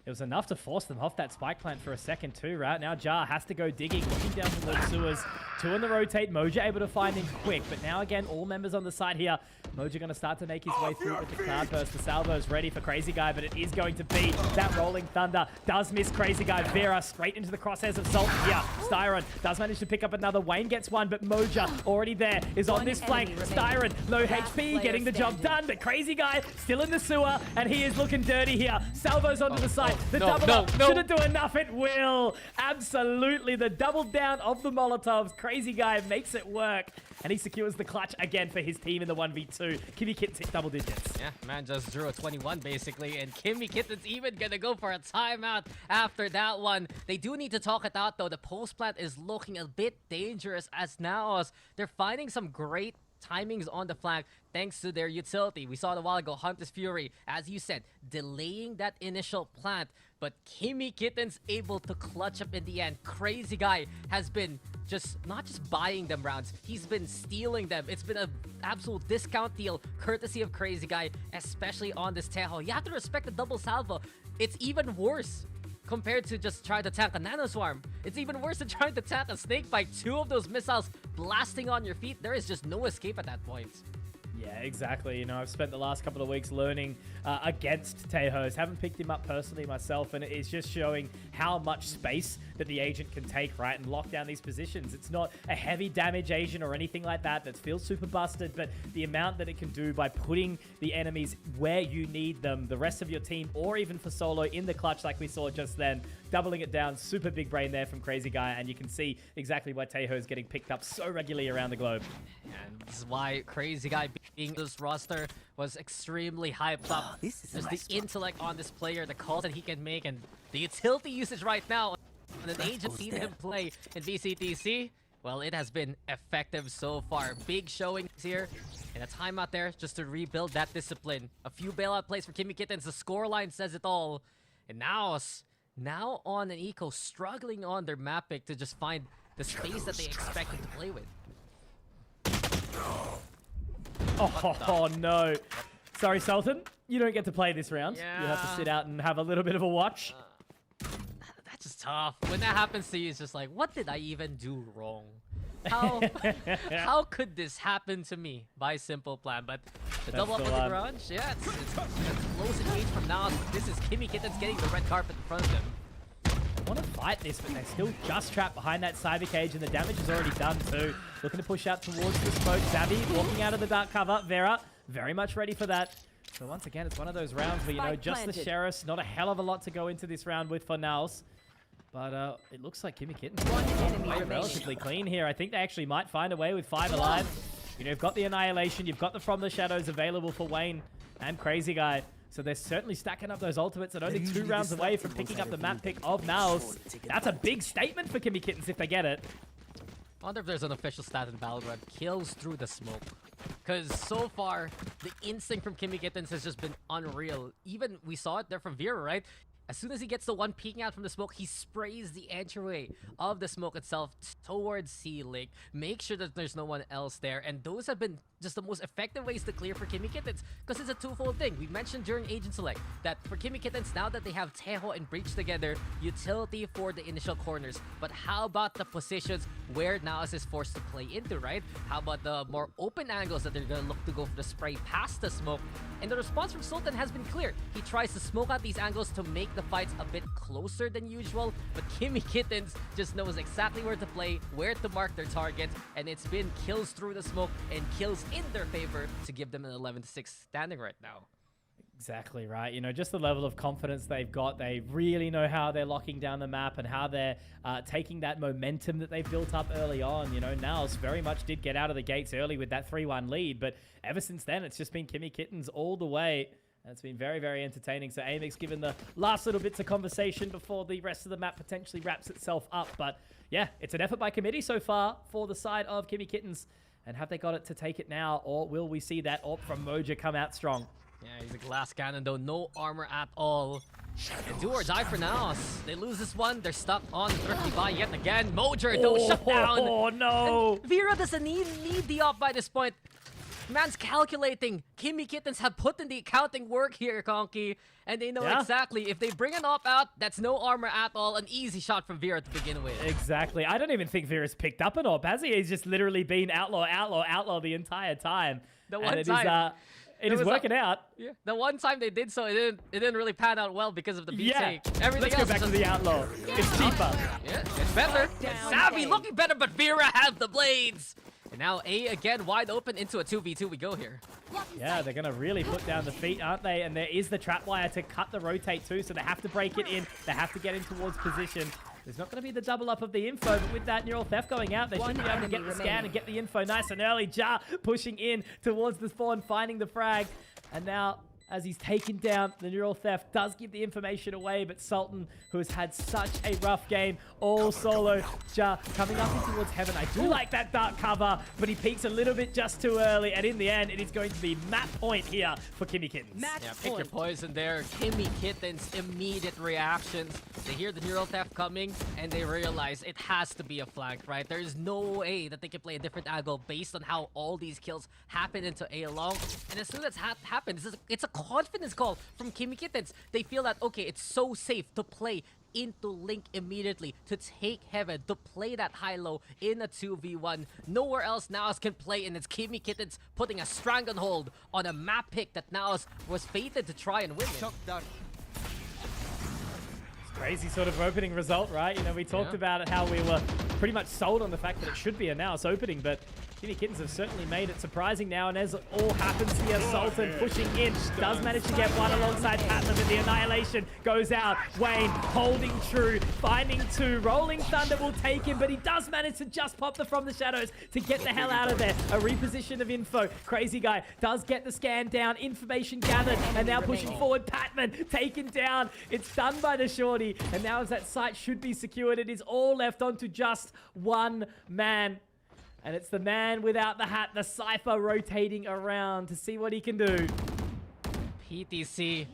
It was enough to force them off that spike plant for a second too, right? Now Jar has to go digging, looking down towards sewers. 2 on the rotate. Moja able to find him quick, but now again, all members on the side here. Moja going to start to make his way through with the cloud burst. The salvo's ready for Crazy Guy, but it is going to be that rolling thunder. Does miss Crazy Guy. Vera straight into the crosshairs of Salt here. Styron does manage to pick up another. Wayne gets one, but Moja already there is on this flank. Styron, low HP, getting the job done, but Crazy Guy still in the sewer, and he is looking dirty here. Salvo's onto the side. The double up. Should it do enough? It will. Absolutely. The double down of the Molotovs. Crazy Guy makes it work. And he secures the clutch again for his team in the 1v2. Kimmy Kittens hit double digits. Yeah, man just drew a 21 basically. And Kimmy Kittens even gonna go for a timeout after that one. They do need to talk it out though. The post plant is looking a bit dangerous as NAOS. They're finding some great timings on the flank thanks to their utility. We saw it a while ago, Hunter's Fury, as you said, delaying that initial plant, but Kimmy Kittens able to clutch up in the end. Crazy Guy has been not just buying them rounds, he's been stealing them. It's been an absolute discount deal courtesy of Crazy Guy, especially on this Tejo. You have to respect the double salvo. It's even worse compared to just trying to tank a Nano Swarm. It's even worse than trying to tank a Snake Bite. 2 of those missiles blasting on your feet. There is just no escape at that point. Yeah, exactly. You know, I've spent the last couple of weeks learning against Tejos. Haven't picked him up personally myself, and it's just showing how much space that the agent can take, right, and lock down these positions. It's not a heavy damage agent or anything like that that feels super busted, but the amount that it can do by putting the enemies where you need them, the rest of your team, or even for solo in the clutch like we saw just then, doubling it down. Super big brain there from Crazy Guy, and you can see exactly why Tejo is getting picked up so regularly around the globe. And this is why Crazy Guy being this roster was extremely hyped up. This is Just nice the intellect on this player, the calls that he can make, and the utility usage right now. And an agent seen him play in VCTC. Well, it has been effective so far. Big showings here. And a timeout there just to rebuild that discipline. A few bailout plays for Kimmy Kittens. The scoreline says it all. And NAOS, now on an eco, struggling on their map pick to just find the space that they expected to play with. Oh no. Sorry, Sultan. You don't get to play this round. Yeah. You have to sit out and have a little bit of a watch. That's just tough. When that happens to you, it's just like, what did I even do wrong? How could this happen to me by simple plan? But the double up with the garage, yeah, it's close engage from NAOS. This is Kimmy Kittens getting the red carpet in front of them. I want to fight this, but they're still just trapped behind that cyber cage, and the damage is already done too. Looking to push out towards the smoke. Savvy walking out of the dark cover. Vera very much ready for that. So once again, it's one of those rounds where, you know, just the Sheriffs, not a hell of a lot to go into this round with for NAOS. But it looks like Kimmy Kittens played relatively clean here. I think they actually might find a way with 5 alive. You know, you've got the Annihilation, you've got the From the Shadows available for Wayne and Crazy Guy. So they're certainly stacking up those ultimates and only 2 rounds away from picking up the map pick of NAOS. That's a big statement for Kimmy Kittens if they get it. I wonder if there's an official stat in Battleground. Kills through the smoke. Because so far, the instinct from Kimmy Kittens has just been unreal. Even, we saw it there from Vera, right? As soon as he gets the one peeking out from the smoke, he sprays the entryway of the smoke itself towards Sea Lake. Make sure that there's no one else there. And those have been just the most effective ways to clear for Kimmy Kittens, because it's a twofold thing. We mentioned during Agent Select that for Kimmy Kittens, now that they have Tejo and Breach together, utility for the initial corners. But how about the positions where NAOS is forced to play into, right? How about the more open angles that they're going to look to go for the spray past the smoke? And the response from Sultan has been clear. He tries to smoke out these angles to make the fights a bit closer than usual, but Kimmy Kittens just knows exactly where to play, where to mark their targets, and it's been kills through the smoke and kills in their favor to give them an 11-6 standing right now. Exactly right. You know, just the level of confidence they've got. They really know how they're locking down the map and how they're taking that momentum that they've built up early on. You know, NAOS very much did get out of the gates early with that 3-1 lead, but ever since then, it's just been Kimmy Kittens all the way. And it's been very, very entertaining. So Amix given the last little bits of conversation before the rest of the map potentially wraps itself up. But yeah, it's an effort by committee so far for the side of Kimmy Kittens. And have they got it to take it now, or will we see that AWP from Moja come out strong? Yeah, he's a glass cannon though, no armor at all. And do or die for NAOS. They lose this one. They're stuck on the thrifty buy yet again. Mojer, though, shut down. Oh, no. And Vera doesn't need the op by this point. Man's calculating. Kimmy Kittens have put in the accounting work here, Conky. And they know exactly, if they bring an op out, that's no armor at all. An easy shot from Vera to begin with. Exactly. I don't even think Vera's picked up an op, has he? He's just literally been outlaw, outlaw, outlaw the entire time. The one and time. It is working out. Yeah. The one time they did so, it didn't really pan out well because of the beat take. Let's go back to the outlaw. It's cheaper. Yeah, it's better. And Savvy looking better, but Vera have the blades. And now A again wide open into a 2v2 we go here. Yeah, they're going to really put down the feet, aren't they? And there is the trap wire to cut the rotate too, so they have to break it in. They have to get in towards position. There's not going to be the double up of the info, but with that neural theft going out, they should be able to get the scan and get the info nice and early. Ja pushing in towards the spawn, finding the frag. And now, as he's taken down, the neural theft does give the information away, but Sultan, who has had such a rough game, all solo, Ja coming up in towards heaven. I do like that dark cover, but he peaks a little bit just too early, and in the end, it is going to be map point here for Kimmy Kittens. Yeah, pick your poison there. Kimmy Kittens' immediate reactions. They hear the neural theft coming, and they realize it has to be a flank, right? There's no way that they can play a different angle based on how all these kills happen into A alone. And as soon as that happens, it's a confidence call from Kimmy Kittens. They feel that, okay, it's so safe to play into Link immediately, to take heaven, to play that high-low in a 2v1. Nowhere else NAOS can play, and it's Kimmy Kittens putting a stranglehold on a map pick that NAOS was fated to try and win it. Crazy sort of opening result, right? You know, we talked about it, how we were pretty much sold on the fact that it should be a NAOS opening, but Kimmy Kittens have certainly made it surprising now, and as it all happens here, Sultan pushing in, does manage to get one alongside Patman, but the annihilation goes out. Wayne holding true, finding two, Rolling Thunder will take him, but he does manage to just pop the From the Shadows to get the hell out of there. A reposition of info. Crazy Guy does get the scan down, information gathered, and now pushing forward, Patman taken down. It's done by the shorty, and now as that site should be secured, it is all left onto just one man. And it's the man without the hat, the Cypher, rotating around to see what he can do. PTC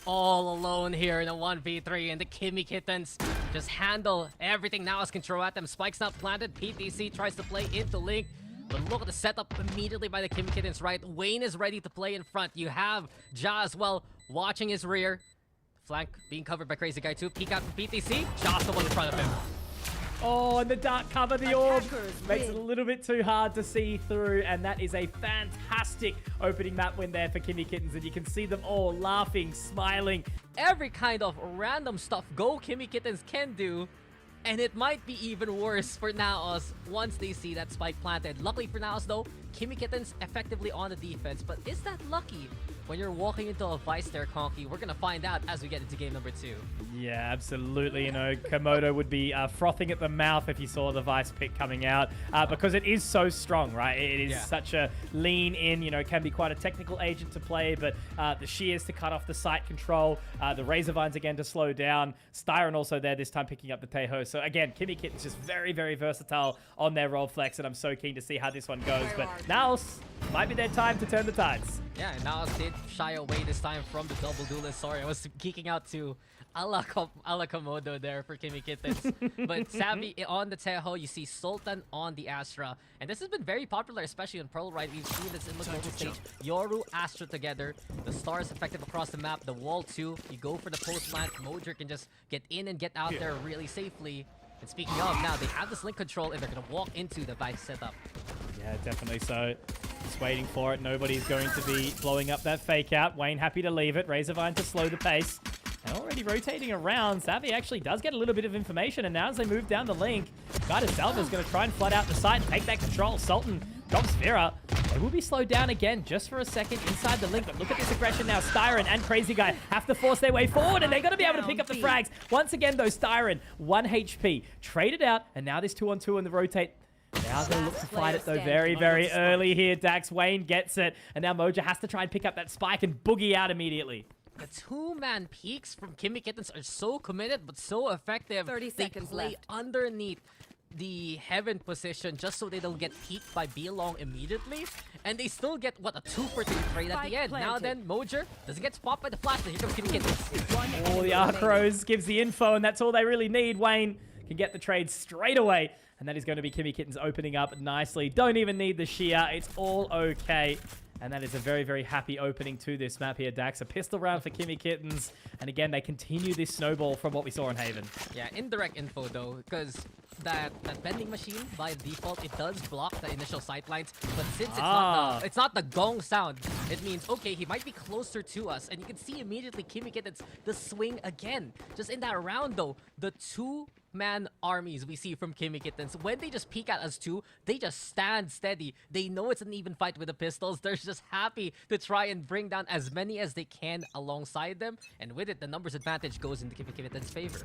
all alone here in a 1v3, and the Kimmy Kittens just handle everything NAOS can throw at them. Spike's not planted. PTC tries to play into Link, but look at the setup immediately by the Kimmy Kittens, right? Wayne is ready to play in front. You have Ja as well, watching his rear. Flank being covered by Crazy Guy too. Peek out from PTC. Ja's the one in front of him. Oh, and the dark cover, the orb makes it a little bit too hard to see through, and that is a fantastic opening map win there for Kimmy Kittens, and you can see them all laughing, smiling. Every kind of random stuff Go Kimmy Kittens can do, and it might be even worse for NAOS once they see that spike planted. Luckily for NAOS though, Kimmy Kittens effectively on the defense, but is that lucky? When you're walking into a vice there, Conky, we're going to find out as we get into game number 2. Yeah, absolutely. You know, Komodo would be frothing at the mouth if he saw the vice pick coming out because it is so strong, right? It is such a lean in, you know, can be quite a technical agent to play, but the shears to cut off the sight control, the Razor Vines again to slow down, Styron also there this time picking up the Teho. So again, Kimmy Kitten's just very, very versatile on their roll flex, and I'm so keen to see how this one goes. But NAOS might be their time to turn the tides. Yeah, and NAOS did shy away this time from the double duelist. Sorry, I was geeking out to a la Komodo there for Kimmy Kittens. But Savvy on the Teho, you see Sultan on the Astra. And this has been very popular, especially in Pearl, right? We've seen this in the global stage. Yoru, Astra together. The stars effective across the map. The wall too. You go for the post plant. Mojer can just get in and get out there really safely. And speaking of, now they have this link control and they're going to walk into the vice setup. Yeah, definitely so. Just waiting for it. Nobody's going to be blowing up that fake out. Wayne happy to leave it. Razorvine to slow the pace. And already rotating around, Savvy actually does get a little bit of information. And now as they move down the link, Guida Salva is going to try and flood out the site and take that control. Sultan drops Vera. They will be slowed down again just for a second inside the link. But look at this aggression now. Styron and Crazy Guy have to force their way forward. And they're going to be able to pick up the frags. Once again, though, Styron, 1 HP. Traded out. And now this 2-on-2 in the rotate. They are going to look to fight it, though, very, very early here. Dax, Wayne gets it. And now Moja has to try and pick up that spike and boogie out immediately. The two-man peaks from Kimmy Kittens are so committed, but so effective. 30 seconds they play left. underneath the heaven position just so they don't get peeked by B-Long immediately. And they still get, what, a 2-for-3 trade at the end. Now then, Mojer doesn't get spot by the flash, but here comes Kimmy Kittens. Oh, the Arc Rose gives the info, and that's all they really need. Wayne can get the trade straight away. And that is going to be Kimmy Kittens opening up nicely. Don't even need the shear. It's all okay. And that is a very, very happy opening to this map here, Dax. A pistol round for Kimmy Kittens. And again, they continue this snowball from what we saw in Haven. Yeah, indirect info though, because that vending machine, by default, it does block the initial sightlines. But since it's not the gong sound, it means, okay, he might be closer to us. And you can see immediately Kimmy Kittens, the swing again. Just in that round though, the two-man armies we see from Kimmy Kittens, when they just peek at us two, they just stand steady. They know it's an even fight with the pistols. They're just happy to try and bring down as many as they can alongside them. And with it, the numbers advantage goes into Kimmy Kittens' favor.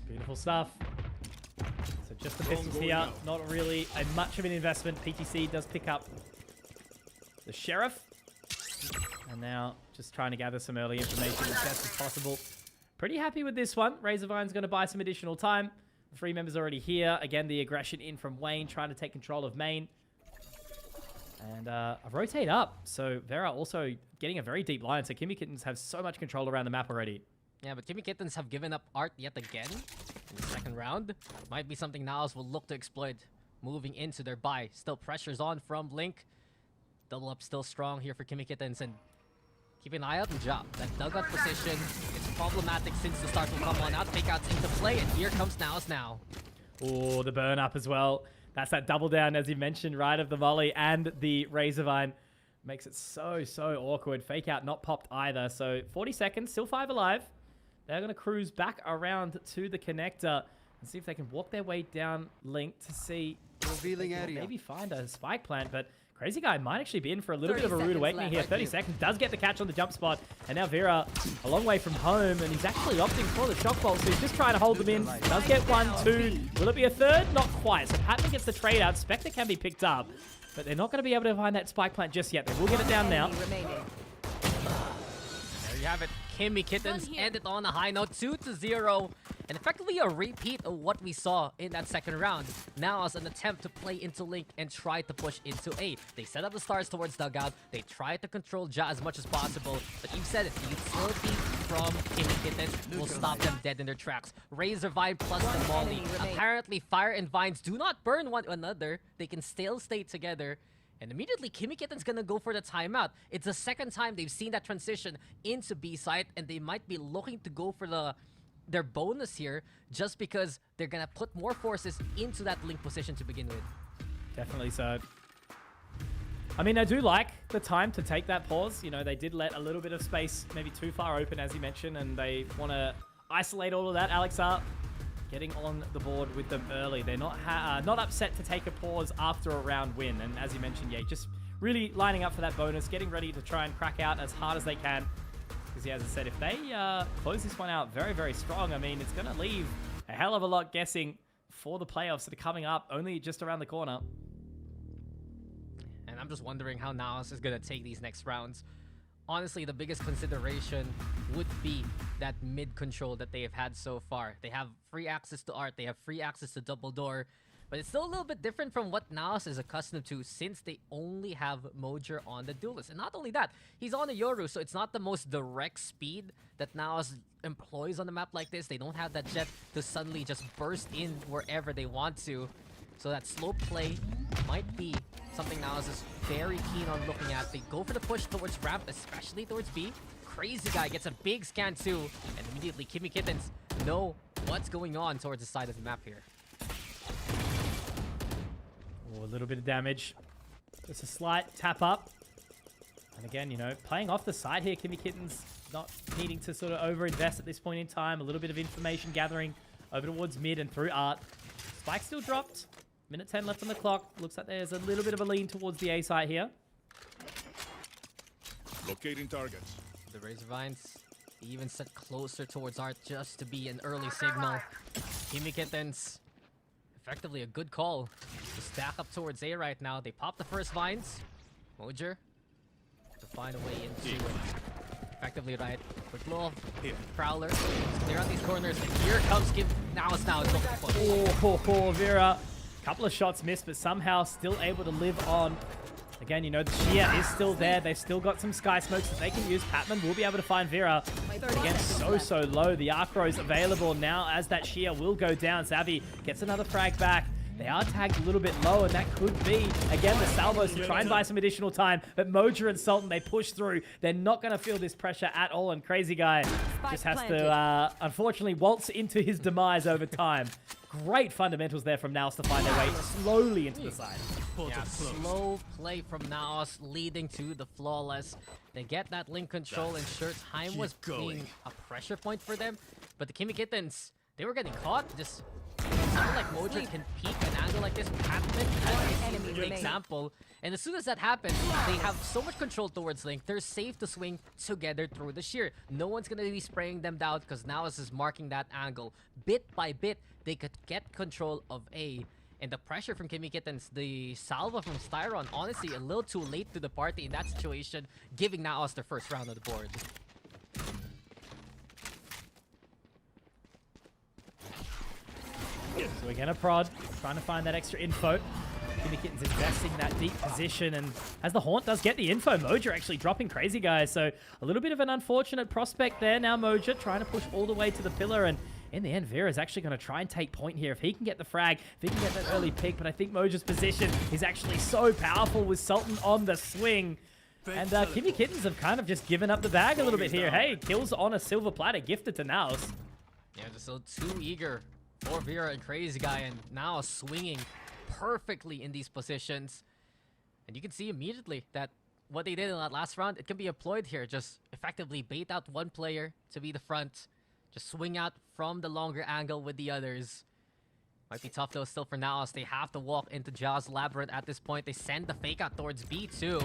Beautiful stuff. So just the pistols here, not really much of an investment. PTC does pick up the Sheriff. And now just trying to gather some early information as best as possible. Pretty happy with this one. Razorvine's going to buy some additional time. The 3 members already here. Again, the aggression in from Wayne, trying to take control of main. And a rotate up. So Vera also getting a very deep line. So Kimmy Kittens have so much control around the map already. Yeah, but Kimmy Kittens have given up art yet again in the second round. Might be something NAOS will look to exploit moving into their buy. Still pressures on from Blink. Double up still strong here for Kimmy Kittens. And keep an eye out on Job. That dugout position is problematic since the start will come on out. Takeouts into play, and here comes NAOS now. Oh, the burn up as well. That's that double down, as you mentioned, right, of the volley and the Razorvine. Makes it so awkward. Fake out not popped either. So 40 seconds, still 5 alive. They're going to cruise back around to the connector and see if they can walk their way down Link to see Revealing area. Maybe find a spike plant, but Crazy Guy might actually be in for a little bit of a rude awakening here. 30 seconds, does get the catch on the jump spot, and now Vera a long way from home, and he's actually opting for the shock bolt, so he's just trying to hold them in. Does get 1, 2. Will it be a third? Not quite. So Patman gets the trade out. Spectre can be picked up, but they're not going to be able to find that spike plant just yet. They will get it down now. There you have it. Kimmy Kittens ended on a high note, 2-0. And effectively a repeat of what we saw in that second round. Now as an attempt to play into Link and try to push into A. They set up the stars towards dugout. They try to control Ja as much as possible. But you've said it, the utility from Kimmy Kittens will stop them dead in their tracks. Razorvine plus the Molly. Apparently Fire and Vines do not burn one another. They can still stay together. And immediately, Kimmy Kitten's gonna go for the timeout. It's the second time they've seen that transition into B site, and they might be looking to go for their bonus here, just because they're gonna put more forces into that Link position to begin with. Definitely so. I mean, I do like the time to take that pause. You know, they did let a little bit of space, maybe too far open, as you mentioned, and they want to isolate all of that. Alex are getting on the board with them early. They're not upset to take a pause after a round win. And as you mentioned, yeah, just really lining up for that bonus, getting ready to try and crack out as hard as they can. Because yeah, as I said, if they close this one out very, very strong, I mean, it's going to leave a hell of a lot guessing for the playoffs that are coming up only just around the corner. And I'm just wondering how NAOS is going to take these next rounds. Honestly, the biggest consideration would be that mid control that they have had so far. They have free access to art, they have free access to double door, but it's still a little bit different from what NAOS is accustomed to since they only have Mojer on the duelist. And not only that, he's on a Yoru, so it's not the most direct speed that NAOS employs on a map like this. They don't have that jet to suddenly just burst in wherever they want to. So that slow play might be something NAOS is very keen on looking at. They go for the push towards ramp, especially towards B. Crazy Guy gets a big scan too, and immediately Kimmy Kittens know what's going on towards the side of the map here. Oh, a little bit of damage. Just a slight tap up. And again, you know, playing off the side here, Kimmy Kittens not needing to sort of over-invest at this point in time. A little bit of information gathering over towards mid and through art. Spike still dropped. Minute 10 left on the clock. Looks like there's a little bit of a lean towards the A side here. Locating targets. The Razorvines even set closer towards art just to be an early signal. Kimmy Kittens, effectively a good call to stack up towards A right now. They pop the first vines. Mojer to find a way into it. effectively, right? Quick little Prowler. Clear out these corners. And here comes NAOS now. It's looking for Vera. Couple of shots missed, but somehow still able to live on. Again, you know, the shear is still there. They've still got some sky smokes that they can use. Patman will be able to find Vera. Again, so low. The Arcros available now as that shear will go down. Savvy gets another frag back. They are tagged a little bit low, and that could be, again, the salvos to try and buy some additional time. But Moja and Sultan, they push through. They're not going to feel this pressure at all, and Crazy Guy just has to, unfortunately, waltz into his demise over time. Great fundamentals there from NAOS to find their way slowly into the side. Yeah, slow play from NAOS leading to the flawless. They get that link control, and sure, time was being a pressure point for them. But the Kimmy Kittens, they were getting caught. Just something like Moja can peek an angle like this. Patman as an example. And as soon as that happens, they have so much control towards Link. They're safe to swing together through the shear. No one's going to be spraying them down because NAOS is marking that angle. Bit by bit, they could get control of A. And the pressure from Kimmy Kittens, the salvo from Styron, honestly, a little too late to the party in that situation, giving NAOS their first round of the board. So again, a prod, trying to find that extra info. Kimmy Kittens investing that deep position, and as the Haunt does get the info, Moja actually dropping Crazy Guys. So a little bit of an unfortunate prospect there. Now Moja trying to push all the way to the pillar, and in the end, Vera's actually going to try and take point here. If he can get the frag, if he can get that early pick, but I think Moja's position is actually so powerful with Sultan on the swing. And Kimmy Kittens have kind of just given up the bag a little bit here. Hey, kills on a silver platter gifted to NAOS. Yeah, just so too eager for Vera and Crazy Guy, and now swinging perfectly in these positions. And you can see immediately that what they did in that last round, it can be employed here. Just effectively bait out one player to be the front. Just swing out from the longer angle with the others. Might be tough though still for NAOS. They have to walk into Jaws Labyrinth at this point. They send the fake out towards B too.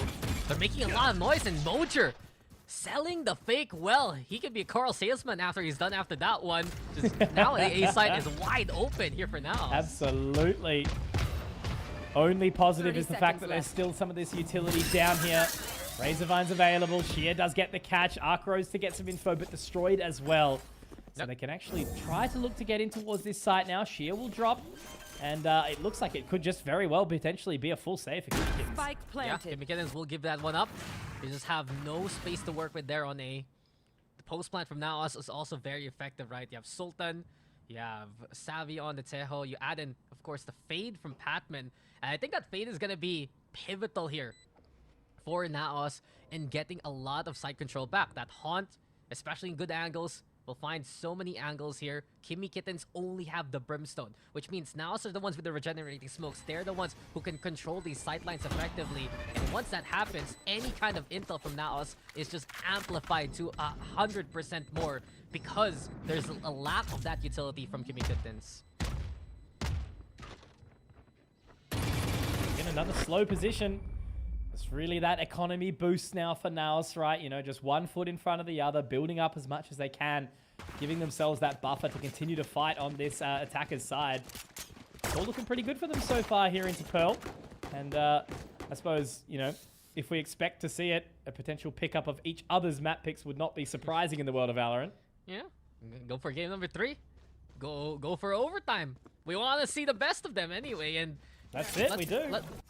They're making a lot of noise, and Moja selling the fake well. He could be a Carl salesman after he's done after that one. Just now the A side is wide open here for NAOS. Absolutely. Only positive is the fact that there's still some of this utility down here. Razorvine's available. Sheer does get the catch. Arcros to get some info, but destroyed as well. So they can actually try to look to get in towards this site now. Sheer will drop. And it looks like it could just very well potentially be a full save for Kimmy Kittens. Spike planted. Yeah, Kimmy Kittens will give that one up. They just have no space to work with there on A. The post plant from NAOS is also very effective, right? You have Sultan, you have Savvy on the Tejo, you add in, of course, the fade from Patman. And I think that fade is going to be pivotal here for NAOS in getting a lot of side control back. That Haunt, especially in good angles, will find so many angles here. Kimmy Kittens only have the Brimstone, which means NAOS are the ones with the regenerating smokes. They're the ones who can control these sidelines effectively. And once that happens, any kind of intel from NAOS is just amplified to 100% more because there's a lack of that utility from Kimmy Kittens. In another slow position. It's really that economy boost now for NAOS, right? You know, just one foot in front of the other, building up as much as they can, giving themselves that buffer to continue to fight on this attacker's side. It's all looking pretty good for them so far here into Pearl. And I suppose, you know, if we expect to see it, a potential pickup of each other's map picks would not be surprising in the world of Valorant. Yeah, go for game number 3. Go for overtime. We want to see the best of them anyway, and that's it, we do.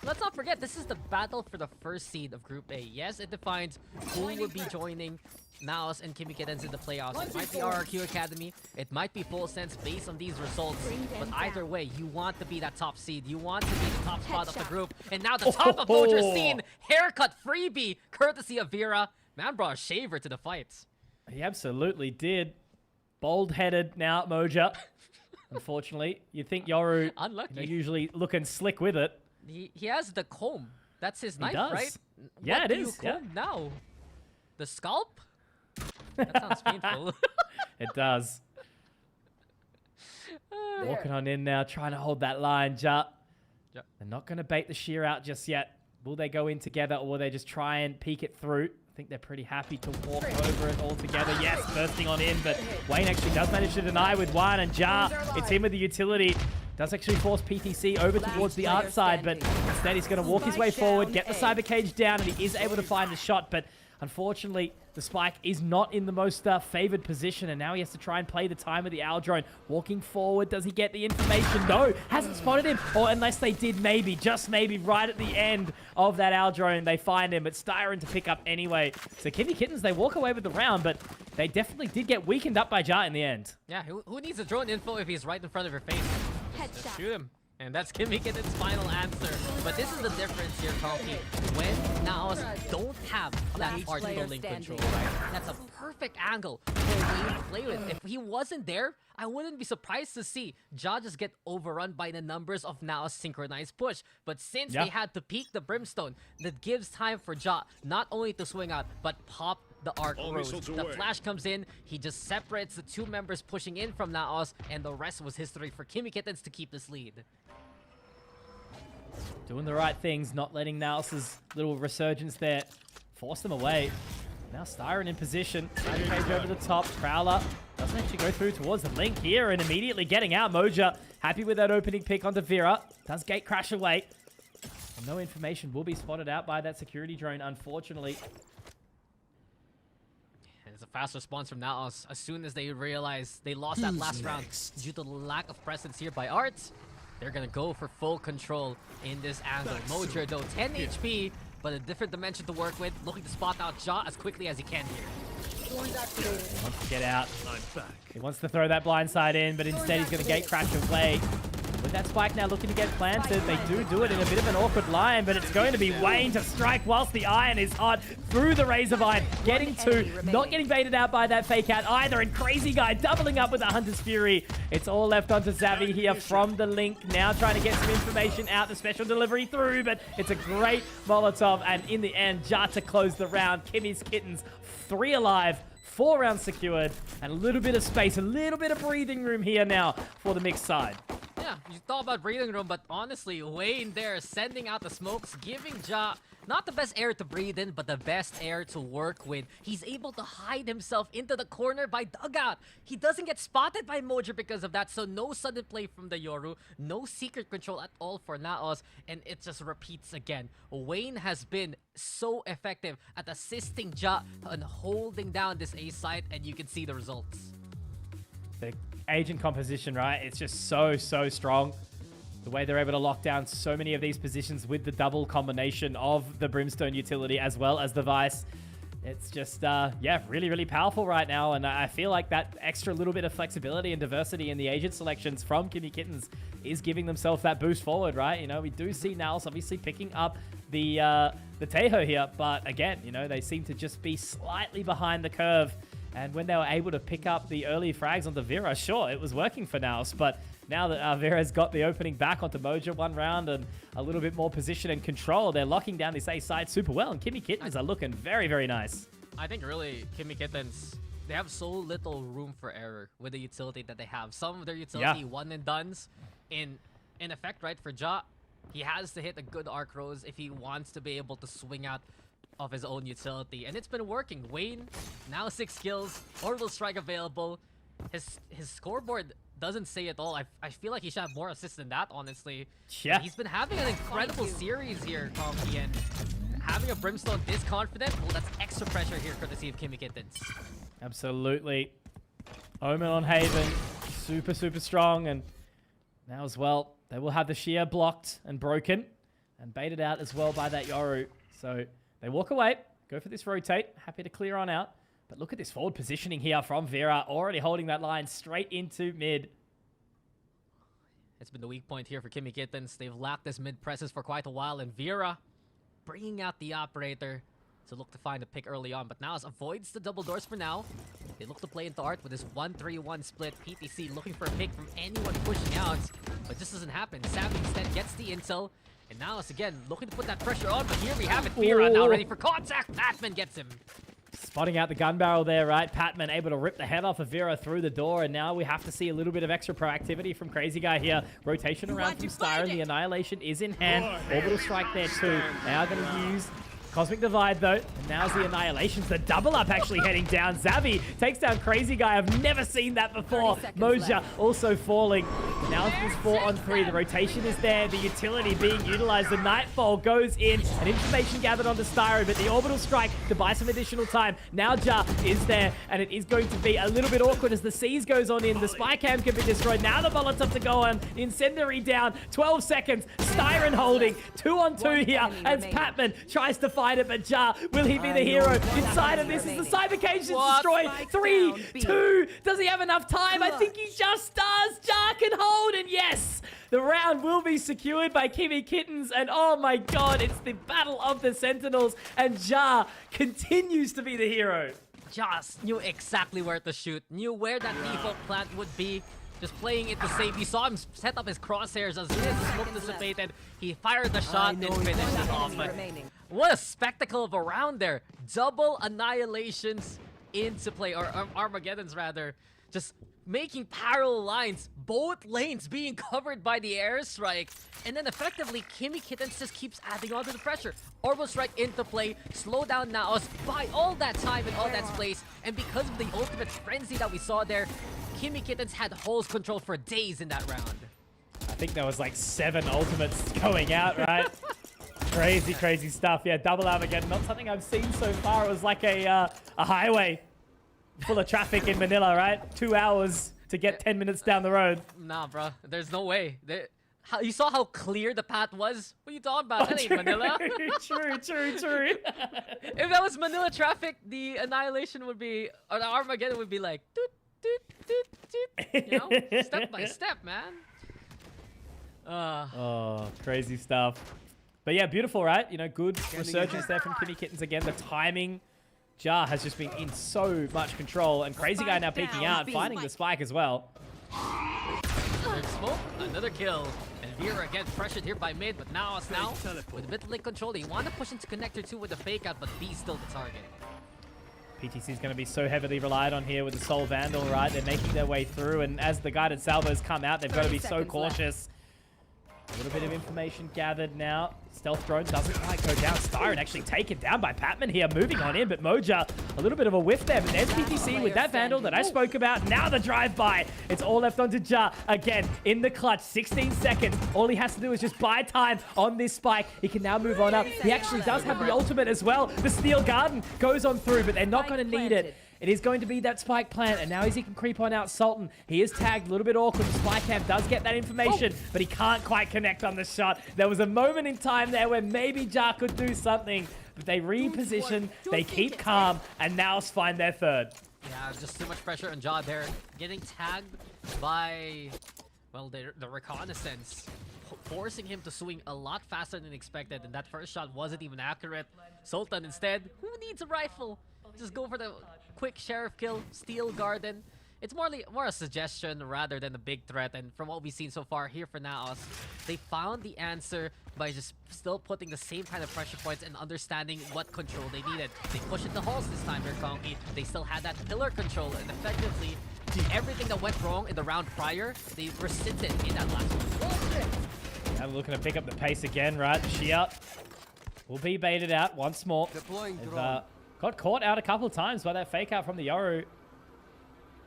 Let's not forget, this is the battle for the first seed of Group A. Yes, it defines who will be joining NAOS and Kimmy Kittens in the playoffs. It might be RRQ Academy, it might be Full Sense based on these results. But either way, you want to be that top seed. You want to be the top spot of the group. And now the top of Moja's scene, haircut freebie, courtesy of Vera. Man brought a shaver to the fights. He absolutely did. Bald-headed now, Moja. Unfortunately, you think Yoru, unlucky, you know, usually looking slick with it. He has the comb. That's his knife, right? Yeah, what it is. Do you comb now? The scalp? That sounds painful. It does. Walking on in now, trying to hold that line. They're not going to bait the shear out just yet. Will they go in together, or will they just try and peek it through? I think they're pretty happy to walk over it all together. Yes, bursting on in, but Wayne actually does manage to deny with one, and Jar, it's him with the utility. Does actually force PTC over towards the art side, but instead he's going to walk his way forward, get the cyber cage down, and he is able to find the shot, but Unfortunately, the Spike is not in the most favored position, and now he has to try and play the time of the Owl Drone. Walking forward, does he get the information? No, hasn't spotted him. Or unless they did, maybe, just maybe, right at the end of that Owl Drone, they find him. But Styron to pick up anyway. So Kimmy Kittens, they walk away with the round, but they definitely did get weakened up by Ja in the end. Yeah, who needs a drone info if he's right in front of your face? Just shoot him. And that's Kimmy Kitten's final answer. But this is the difference here, Kalki. When NAOS don't have that particle link control, right? That's a perfect angle for Wayne to play with. If he wasn't there, I wouldn't be surprised to see Ja just get overrun by the numbers of NAOS synchronized push. But since they had to peek the Brimstone, that gives time for Ja not only to swing out, but pop the arc rose. The flash comes in, he just separates the two members pushing in from NAOS, and the rest was history for Kimmy Kittens to keep this lead. Doing the right things, not letting NAOS's little resurgence there force them away. Now Styron in position, trying to page over the top. Prowler doesn't actually go through towards the link here, and immediately getting out. Moja happy with that opening pick onto Vera. Does gate crash away. And no information will be spotted out by that security drone, unfortunately. It's a fast response from NAOS as soon as they realize they lost that last round due to the lack of presence here by Arts. They're gonna go for full control in this angle. Moja though, 10 HP, but a different dimension to work with, looking to spot out Ja as quickly as he can here. He wants to get out. He wants to throw that blindside in, but instead he's gonna gate crash away. With that spike now looking to get planted, they do it in a bit of an awkward line, but it's going to be Wayne to strike whilst the iron is hot through the Razor Vine, getting two, not getting baited out by that fake out either, and Crazy Guy doubling up with the Hunter's Fury. It's all left onto Zavi here from the link, now trying to get some information out, the special delivery through, but it's a great Molotov, and in the end, Ja to close the round. Kimmy's Kittens, 3 alive, 4 rounds secured, and a little bit of space, a little bit of breathing room here now for the mixed side. Yeah, you thought about breathing room, but honestly, Wayne there sending out the smokes, giving Ja not the best air to breathe in, but the best air to work with. He's able to hide himself into the corner by dugout. He doesn't get spotted by Moja because of that, so no sudden play from the Yoru, no secret control at all for NAOS, and it just repeats again. Wayne has been so effective at assisting Ja and holding down this A side, and you can see the results. The agent composition, right? It's just so strong. The way they're able to lock down so many of these positions with the double combination of the Brimstone utility as well as the Vice. It's just, yeah, really powerful right now. And I feel like that extra little bit of flexibility and diversity in the agent selections from Kimmy Kittens is giving themselves that boost forward, right? You know, we do see NAOS obviously picking up the Tejo here. But again, you know, they seem to just be slightly behind the curve. And when they were able to pick up the early frags onto Vera, sure, it was working for NAOS. But now that Vera's got the opening back onto Moja 1 round and a little bit more position and control, they're locking down this A side super well. And Kimmy Kittens are looking very nice. I think really, Kimmy Kittens, they have so little room for error with the utility that they have. Some of their utility one and dones in effect, right? For Ja, he has to hit a good arc rose if he wants to be able to swing out of his own utility, and it's been working. Wayne, now 6 kills, orbital strike available. His scoreboard doesn't say it all. I feel like he should have more assists than that, honestly. Yeah. He's been having an incredible series here, Tommy, and having a Brimstone this confident, well, that's extra pressure here courtesy of Kimmy Kittens. Absolutely. Omen on Haven, super strong, and now as well, they will have the Shear blocked and broken and baited out as well by that Yoru. So they walk away, go for this rotate, happy to clear on out. But look at this forward positioning here from Vera, already holding that line straight into mid. It's been the weak point here for Kimmy Kittens. They've lacked this mid presence for quite a while, and Vera bringing out the operator to look to find a pick early on. But NAOS avoids the double doors for now. They look to play into Art with this 1-3-1 split. PTC looking for a pick from anyone pushing out, but this doesn't happen. Savvy instead gets the intel. And NAOS again looking to put that pressure on, but here we have it. Vera now ready for contact. Patman gets him. Spotting out the gun barrel there, right? Patman able to rip the head off of Vera through the door, and now we have to see a little bit of extra proactivity from Crazy Guy here. Rotation around from Styron. The Annihilation is in hand. Orbital strike there too. Now going to use Cosmic Divide, though. And now's the Annihilations. The double up actually heading down. Xavi takes down Crazy Guy. I've never seen that before. Moja also falling. Now it's 4-on-3. The rotation is there. The utility being utilized. The Nightfall goes in. And information gathered onto Styro, but the Orbital Strike to buy some additional time. Now Ja is there, and it is going to be a little bit awkward as the Seize goes on in. The Spy Cam can be destroyed. Now the Molotov to go on. The Incendiary down. 12 seconds. Styron holding. 2-on-2 here as Patman tries to fight it, but Ja, will he be the hero? Inside of this is the Cyber Cage destroyed. 3, 2. Does he have enough time? I think he just does. Ja can hold, and yes, the round will be secured by Kimmy Kittens, and oh my god, it's the battle of the Sentinels, and Ja continues to be the hero. Just knew exactly where to shoot, knew where that default plant would be. Just playing it to save. You saw him set up his crosshairs as soon as the smoke dissipated. He fired the shot and finished it off. But what a spectacle of a round there. Double Annihilations into play, or Armageddons rather. Just making parallel lines, both lanes being covered by the airstrike. And then effectively, Kimmy Kittens just keeps adding on to the pressure. Orbital Strike into play, slow down NAOS, buy all that time and all that space. And because of the ultimate frenzy that we saw there, Kimmy Kittens had holes control for days in that round. I think there was like 7 ultimates going out, right? Crazy, crazy stuff. Yeah, double Armageddon, not something I've seen so far. It was like a highway full of traffic in Manila, right? 2 hours to get 10 minutes down the road. Nah, bro. There's no way. You saw how clear the path was? What are you talking about? That ain't Manila. True. If that was Manila traffic, the Annihilation would be, or the Armageddon would be like, doot, doot, doot, doot. You know? Step by step, man. Oh, crazy stuff. But yeah, beautiful, right? You know, good resurgence there from Kimmy Kittens again. The timing, Ja has just been in so much control. And Crazy Guy now peeking out, finding the spike as well. There's smoke, another kill. And Vera again pressured here by mid, but now with a bit of link control. They want to push into connector 2 with the fake out, but B's still the target. PTC is going to be so heavily relied on here with the Soul Vandal, right? They're making their way through, and as the guided salvos come out, they've got to be so cautious. A little bit of information gathered now. Stealth drone doesn't quite go down. Styron actually taken down by Patman here, moving on in, but Moja, a little bit of a whiff there, but there's PTC with that Vandal that I spoke about. Now the drive-by. It's all left onto Ja. Again, in the clutch, 16 seconds. All he has to do is just buy time on this spike. He can now move on up. He actually does have the ultimate as well. The Steel Garden goes on through, but they're not going to need it. It is going to be that spike plant, and now as he can creep on out Sultan, he is tagged, a little bit awkward. The spike camp does get that information, but he can't quite connect on the shot. There was a moment in time there where maybe Ja could do something, but they reposition, they keep calm, and NAOS find their third. Yeah, just too much pressure on Ja there. Getting tagged by, well, the reconnaissance, forcing him to swing a lot faster than expected, and that first shot wasn't even accurate. Sultan instead, who needs a rifle? Just go for the quick sheriff kill, Steel Garden. It's more a suggestion rather than a big threat, and from what we've seen so far here for NAOS, they found the answer by just still putting the same kind of pressure points and understanding what control they needed. They pushed into holes this time here, Conky. They still had that pillar control, and effectively, everything that went wrong in the round prior, they rescinded in that last one. Now looking to pick up the pace again, right? Shia will be baited out once more. Got caught out a couple of times by that fake out from the Yoru.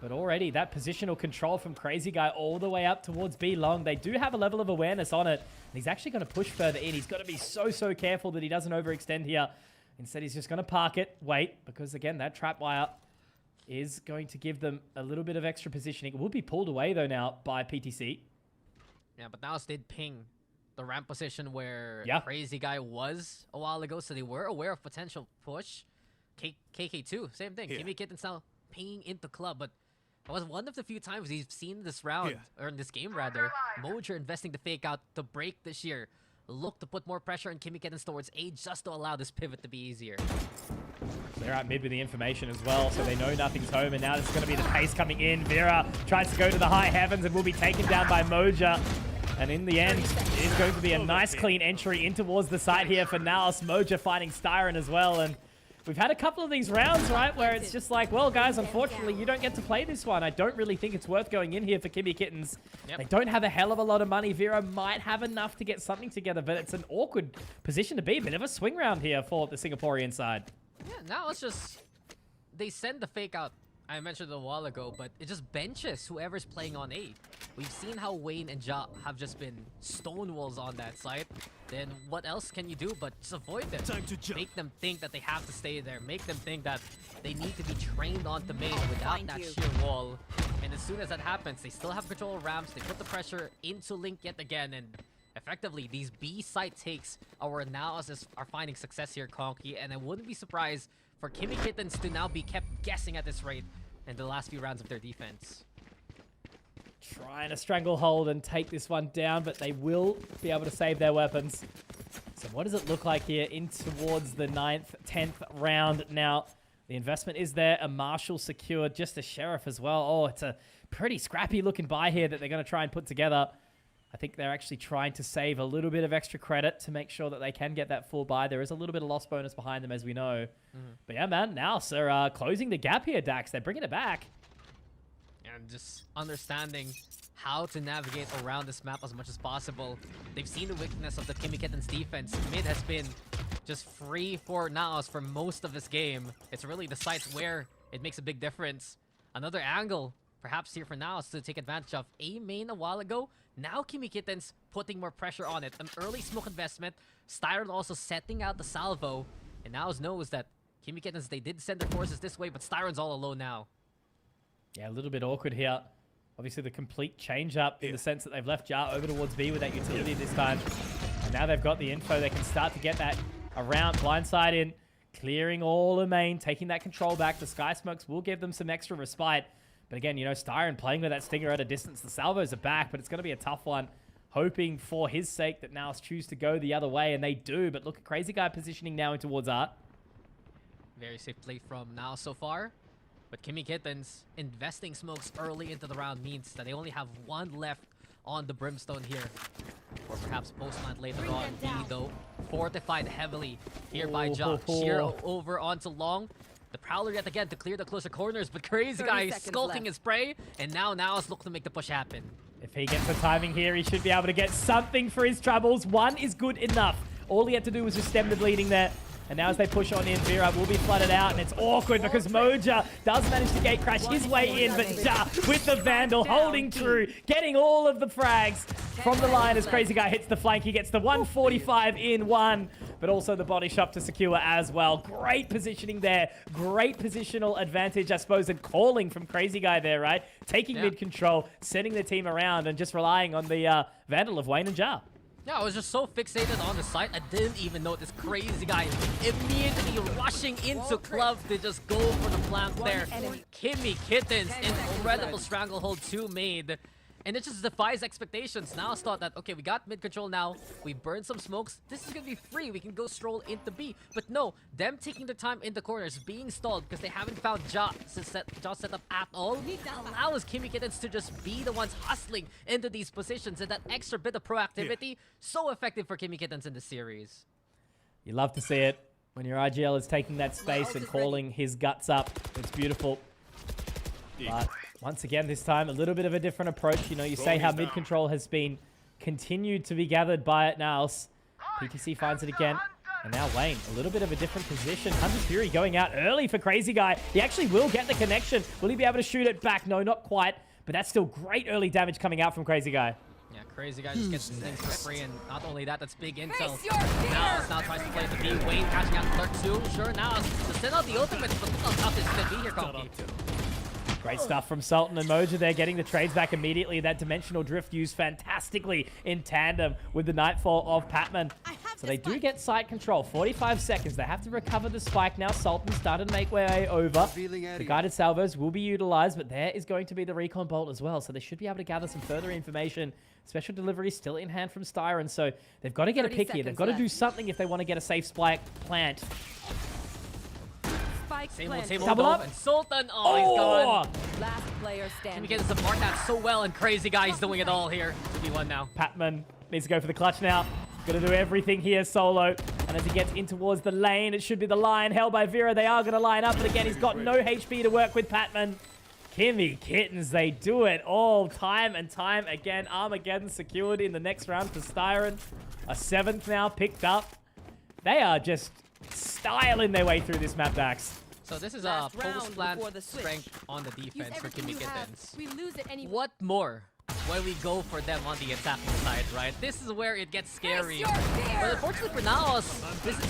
But already that positional control from Crazy Guy all the way up towards B long. They do have a level of awareness on it. And he's actually going to push further in. He's got to be so careful that he doesn't overextend here. Instead, he's just going to park it. Wait, because again, that trap wire is going to give them a little bit of extra positioning. It will be pulled away though now by PTC. Yeah, but NAOS did ping the ramp position where Crazy Guy was a while ago. So they were aware of potential push. KK2, same thing. Kimmy Kittens now pinging into club, but it was one of the few times we've seen this round, or in this game rather, Moja investing the fake out to break the shear. Look to put more pressure on Kimmy Kittens towards A just to allow this pivot to be easier. They're out mid with the information as well, so they know nothing's home, and now this is going to be the pace coming in. Vera tries to go to the high heavens and will be taken down by Moja. And in the end, it is going to be a nice clean entry in towards the side here for NAOS. Moja fighting Styron as well, and we've had a couple of these rounds, right, where it's just like, well, guys, unfortunately, you don't get to play this one. I don't really think it's worth going in here for Kimmy Kittens. Yep. They don't have a hell of a lot of money. Vera might have enough to get something together, but it's an awkward position to be. A bit of a swing round here for the Singaporean side. Yeah, now it's just... They send the fake out, I mentioned it a while ago, but it just benches whoever's playing on A. We've seen how Wayne and Ja have just been stonewalls on that side. Then what else can you do but just avoid them? Time to jump. Make them think that they have to stay there. Make them think that they need to be trained onto main without that sheer wall. And as soon as that happens, they still have control of ramps. They put the pressure into Link yet again. And effectively, these B side takes our NAOS are finding success here, Conky. And I wouldn't be surprised for Kimmy Kittens to now be kept guessing at this rate in the last few rounds of their defense. Trying to stranglehold and take this one down, but they will be able to save their weapons. So what does it look like here in towards the 9th, 10th round? Now, the investment is there. A Marshal secured, just a Sheriff as well. Oh, it's a pretty scrappy looking buy here that they're going to try and put together. I think they're actually trying to save a little bit of extra credit to make sure that they can get that full buy. There is a little bit of loss bonus behind them, as we know. But yeah, man, now, sir, closing the gap here, Dax. They're bringing it back. And just understanding how to navigate around this map as much as possible. They've seen the weakness of the Kimmy Kittens defense. Mid has been just free for NAOS for most of this game. It's really the sites where it makes a big difference. Another angle, perhaps here for NAOS to take advantage of A main a while ago. Now Kimmy Kittens putting more pressure on it. An early smoke investment. Styron also setting out the salvo. And NAOS knows that Kimmy Kittens, they did send their forces this way, but Styron's all alone now. Yeah, a little bit awkward here. Obviously, the complete change-up in the sense that they've left Jar over towards B with that utility this time. And now they've got the info. They can start to get that around, blindside in, clearing all the main, taking that control back. The Sky Smokes will give them some extra respite. But again, you know, Styron playing with that Stinger at a distance. The salvos are back, but it's going to be a tough one. Hoping for his sake that NAOS choose to go the other way, and they do. But look at Crazy Guy positioning now in towards Art. Very safe play from NAOS so far. But Kimmy Kittens investing smokes early into the round means that they only have one left on the Brimstone here. Or perhaps post-plant later on. B, though, fortified heavily here by Ja. Sheer over onto Long. The Prowler yet again to clear the closer corners, but Crazy Guy skulking his prey. And now NAOS look to make the push happen. If he gets the timing here, he should be able to get something for his troubles. One is good enough. All he had to do was just stem the bleeding there. And now as they push on in, Vera will be flooded out, and it's awkward because Moja does manage to gate crash his way in, but Ja with the Vandal holding true, getting all of the frags from the line as Crazy Guy hits the flank. He gets the 145 in one, but also the body shot to secure as well. Great positioning there, great positional advantage, I suppose, and calling from Crazy Guy there, right? Taking mid control, sending the team around, and just relying on the Vandal of Wayne and Ja. Yeah, I was just so fixated on the site, I didn't even notice Crazy Guy immediately rushing into Club to just go for the plant there. Kimmy Kittens, incredible stranglehold 2 made. And it just defies expectations. Now I thought that, okay, we got mid control now. We burned some smokes. This is going to be free. We can go stroll into B. But no, them taking their time in the corners, being stalled because they haven't found Ja set up at all, allows Kimmy Kittens to just be the ones hustling into these positions. And that extra bit of proactivity, so effective for Kimmy Kittens in the series. You love to see it when your IGL is taking that space and calling his guts up. It's beautiful. But once again, this time, a little bit of a different approach. You know, you say how mid-control has been continued to be gathered by it now. PTC finds it again. And now Wayne, a little bit of a different position. Hunter Fury going out early for Crazy Guy. He actually will get the connection. Will he be able to shoot it back? No, not quite. But that's still great early damage coming out from Crazy Guy. Yeah, Crazy Guy just gets things for free, and not only that, that's big intel. Now tries to play the B. Wayne catching out Clerk 2. Sure, now to send out the ultimates, but look how tough this is going to be here, Conky. Great stuff from Sultan and Moja there, getting the trades back immediately. That dimensional drift used fantastically in tandem with the Nightfall of Patman. So they do get site control. 45 seconds. They have to recover the spike. Now Sultan started to make way over. The guided salvos will be utilized, but there is going to be the recon bolt as well. So they should be able to gather some further information. Special delivery still in hand from Styron. So they've got to get a pick here. They've got to do something if they want to get a safe spike plant. Same old double up. And Sultan, he's gone. Last player standing. Kimmy Kittens support that so well, and Crazy Guy's doing it all here. 2v1 now. Patman needs to go for the clutch now. Got to do everything here solo. And And as he gets in towards the lane, it should be the line held by Vera. They are going to line up, but again, he's got no HP to work with Patman. Kimmy Kittens, they do it all time and time again. Armageddon secured in the next round for Styron. A 7th now picked up. They are just styling their way through this map, Dax. So this is a post-plant strength on the defense for Kimmy Kittens. We lose it anyway. What more when we go for them on the attacking side, right? This is where it gets scary. Face your fear! But unfortunately for NAOS, this is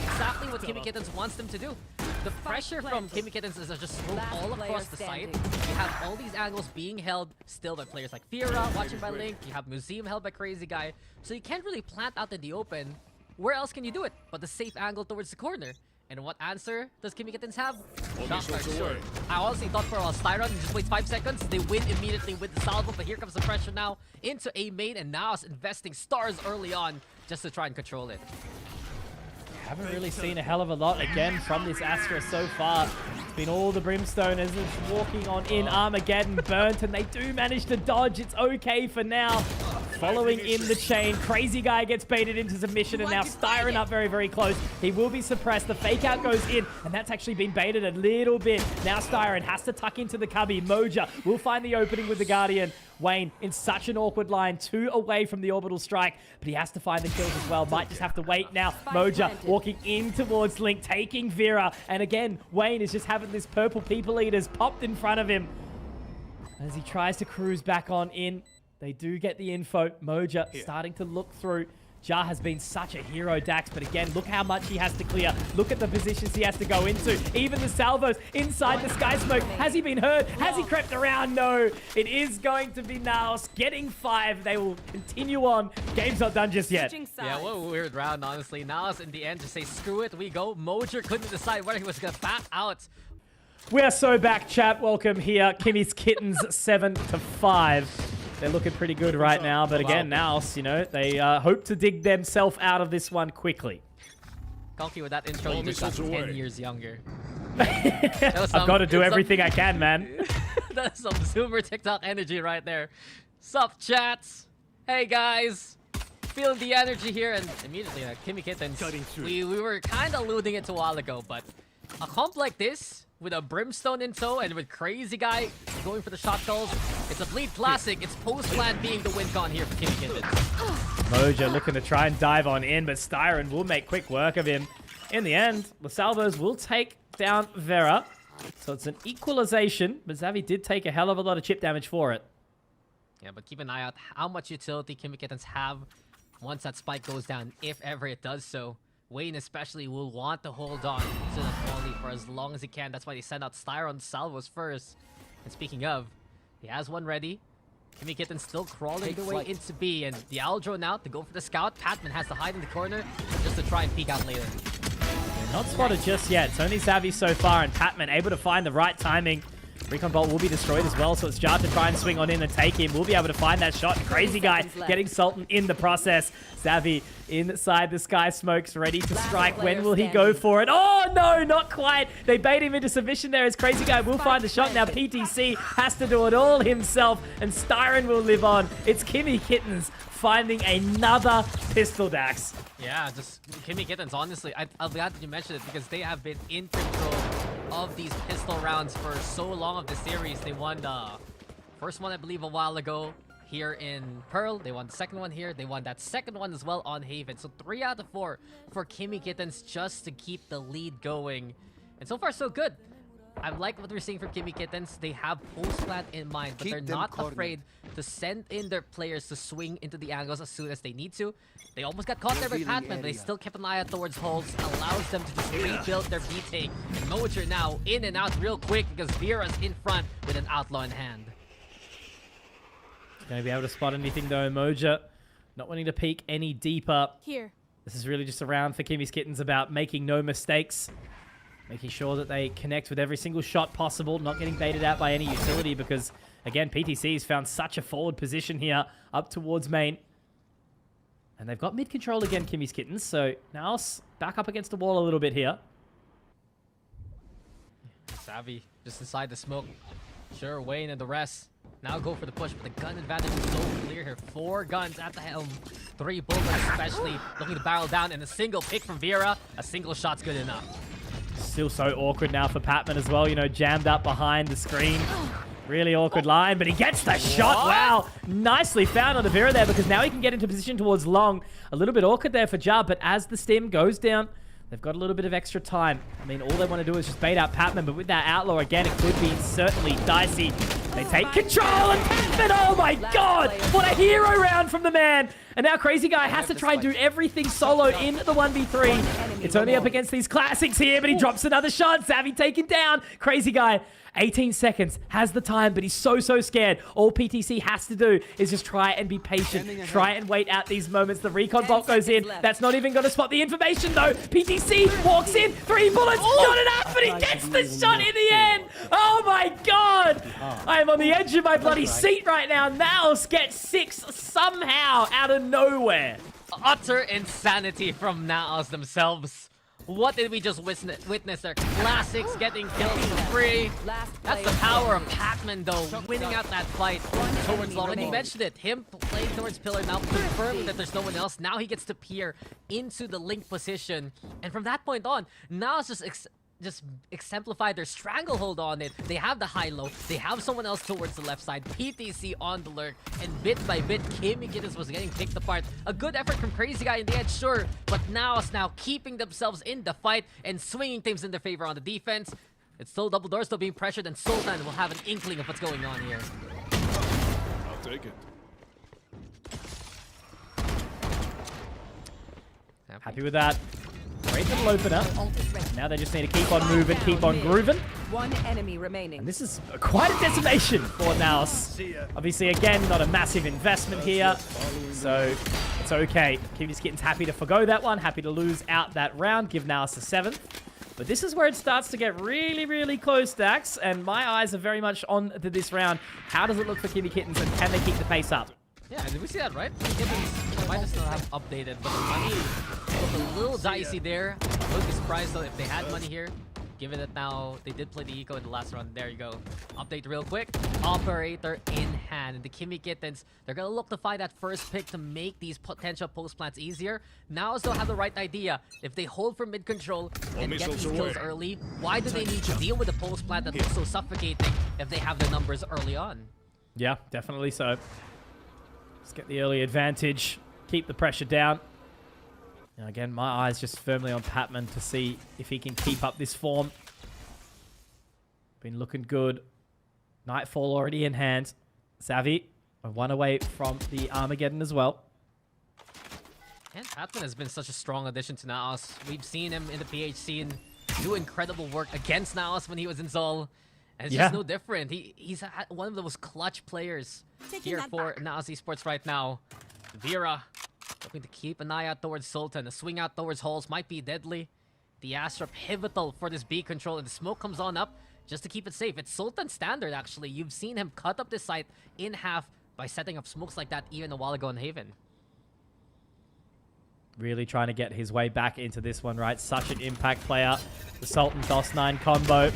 exactly what Kimmy Kittens wants them to do. The pressure from Kimmy Kittens is just thrown all across the site. You have all these angles being held still by players like Fira, watching by Link. You have Museum held by Crazy Guy. So you can't really plant out in the open. Where else can you do it but the safe angle towards the corner? And what answer does Kimmy Kittens have? Shot fire, sure. I honestly thought for a Styron, just waits 5 seconds. They win immediately with the salvo, but here comes the pressure now into A main, and now it's investing stars early on just to try and control it. Haven't really seen a hell of a lot again from this Astra so far. It's been all the Brimstone as it's walking on in. Armageddon burnt, and they do manage to dodge. It's okay for now. Following in the chain, Crazy Guy gets baited into submission, and now Styron up very, very close. He will be suppressed. The fake out goes in, and that's actually been baited a little bit. Now Styron has to tuck into the cubby. Moja will find the opening with the Guardian. Wayne in such an awkward line, 2 away from the orbital strike, but he has to find the kills as well. Might just have to wait now. Moja walking in towards Link, taking Vera, and again, Wayne is just having this purple people eaters popped in front of him. As he tries to cruise back on in, they do get the info. Moja starting to look through. Jar has been such a hero, Dax, but again, look how much he has to clear. Look at the positions he has to go into. Even the salvos inside the sky smoke. Has he been heard? Has he crept around? No. It is going to be NAOS getting 5. They will continue on. Game's not done just yet. Yeah, what a weird round, honestly. NAOS in the end just say, screw it, we go. Moja couldn't decide whether he was going to back out. We are so back, chat. Welcome here. Kimmy's Kittens 7-5. They're looking pretty good right now, but again, NAOS, you know, they hope to dig themselves out of this one quickly. Konki, with that intro, you just got 10 years younger. I've got to do everything I can, man. That's some Zoomer TikTok energy right there. Sup, chats? Hey, guys. Feeling the energy here, and immediately, Kimmy Kittens, we were kind of alluding it to a while ago, but a comp like this, with a Brimstone in tow and with Crazy Guy going for the shot calls, it's a Bleed classic. It's post-plant being the win con here for Kimmy Kittens. Moja looking to try and dive on in, but Styron will make quick work of him. In the end, the salvos will take down Vera. So it's an equalization, but Xavi did take a hell of a lot of chip damage for it. Yeah, but keep an eye out how much utility Kimmy Kittens have once that spike goes down, if ever it does so. Wayne especially will want to hold on to the volley for as long as he can. That's why they send out Styron salvos first. And speaking of, he has one ready. Kimmy Kittens still crawling their way into B, and the owl drone out to go for the scout. Patman has to hide in the corner just to try and peek out later. Not spotted just yet. It's only Xavi so far, and Patman able to find the right timing. Recon Bolt will be destroyed as well, so it's Jar to try and swing on in and take him. We'll be able to find that shot. Crazy Guy getting Sultan in the process. Xavi inside the sky smokes, ready to strike. When will he go for it? Oh, no, not quite. They bait him into submission there as Crazy Guy will find the shot. Now PTC has to do it all himself, and Styron will live on. It's Kimmy Kittens finding another pistol, Dax. Yeah, just Kimmy Kittens, honestly. I'm glad that you mentioned it because they have been in control of these pistol rounds for so long of the series. They won the first one, I believe, a while ago here in Pearl. They won the second one here. They won that second one as well on Haven. So 3 out of 4 for Kimmy Kittens just to keep the lead going. And so far, so good. I like what we're seeing from Kimmy Kittens. They have post-plant in mind, but they're not afraid to send in their players to swing into the angles as soon as they need to. They almost got caught there by Patman, but they still kept an eye out towards holes, allows them to just rebuild their B-take. And Mojer now in and out real quick because Vera's in front with an outlaw in hand. Going to be able to spot anything though, Moja. Not wanting to peek any deeper. Here. This is really just a round for Kimmy's Kittens about making no mistakes. Making sure that they connect with every single shot possible, not getting baited out by any utility because, again, PTC's found such a forward position here up towards main. And they've got mid-control again, Kimmy's Kittens, so now back up against the wall a little bit here. Savvy just inside the smoke. Sure, Wayne and the rest now go for the push, but the gun advantage is so clear here. 4 guns at the helm, 3 bullets especially, looking to barrel down, and a single pick from Vera. A single shot's good enough. Still so awkward now for Patman as well, you know, jammed up behind the screen. Really awkward line, but he gets the shot. Wow, nicely found on the Vera there, because now he can get into position towards long. A little bit awkward there for Jab, but as the stim goes down, they've got a little bit of extra time. I mean, all they want to do is just bait out Patman, but with that Outlaw, again, it could be certainly dicey. They take control, and Patman, oh my god! What a hero round from the man! And now Crazy Guy has to try and do everything solo in the 1v3. It's only up against these classics here, but he drops another shot. Savvy taken down. Crazy Guy, 18 seconds, has the time, but he's so scared. All PTC has to do is just try and be patient. Try and wait out these moments. The recon bolt goes in. That's not even going to spot the information, though. PTC walks in. 3 bullets. Not enough, but he gets the shot in the end. Oh, my God. I am on the edge of my bloody seat right now. NAOS gets 6 somehow out of nowhere. Utter insanity from NAOS themselves. What did we just witness there? Classics getting kills for free. That's the power of Patman, though, winning out that fight towards long. And he mentioned it. Him playing towards Pillar, now confirming that there's no one else. Now he gets to peer into the link position. And from that point on, now it's just exemplify their stranglehold on it. They have the high-low. They have someone else towards the left side. PTC on the lurk. And bit by bit, Kimmy was getting picked apart. A good effort from Crazy Guy in the end, sure. But NAOS now keeping themselves in the fight and swinging things in their favor on the defense. It's still double doors, still being pressured, and Sultan will have an inkling of what's going on here. I'll take it. Happy with that. Great little opener. Now they just need to keep on moving, keep on grooving. 1 enemy remaining. And this is quite a decimation for NAOS. Obviously, again, not a massive investment here. So it's okay. Kimmy's Kitten's happy to forgo that one. Happy to lose out that round. Give NAOS a 7th. But this is where it starts to get really close, Dax. And my eyes are very much on to this round. How does it look for Kimmy Kittens, and can they keep the pace up? Yeah, did we see that, right? Kittens might just not have updated, but the money was a little dicey there. I wouldn't be surprised, though, if they had money here. Given that now they did play the eco in the last round. There you go. Update real quick. Operator in hand. And the Kimmy Kittens, they're going to look to find that first pick to make these potential post plants easier. Now they'll have the right idea. If they hold for mid control and get these kills early, why do they need to deal with a post plant that looks so suffocating if they have the numbers early on? Yeah, definitely so. Let's get the early advantage. Keep the pressure down. Now again, my eyes just firmly on Patman to see if he can keep up this form. Been looking good. Nightfall already in hand. Savvy, 1 away from the Armageddon as well. And Patman has been such a strong addition to NAOS. We've seen him in the PH scene do incredible work against NAOS when he was in Zol. And it's just no different. He's one of the most clutch players here for NAOS Esports right now. Vera looking to keep an eye out towards Sultan. A swing out towards holes might be deadly. The Astra pivotal for this B control, and the smoke comes on up just to keep it safe. It's Sultan standard, actually. You've seen him cut up this site in half by setting up smokes like that even a while ago in Haven. Really trying to get his way back into this one, right? Such an impact player. The Sultan DOS9 combo.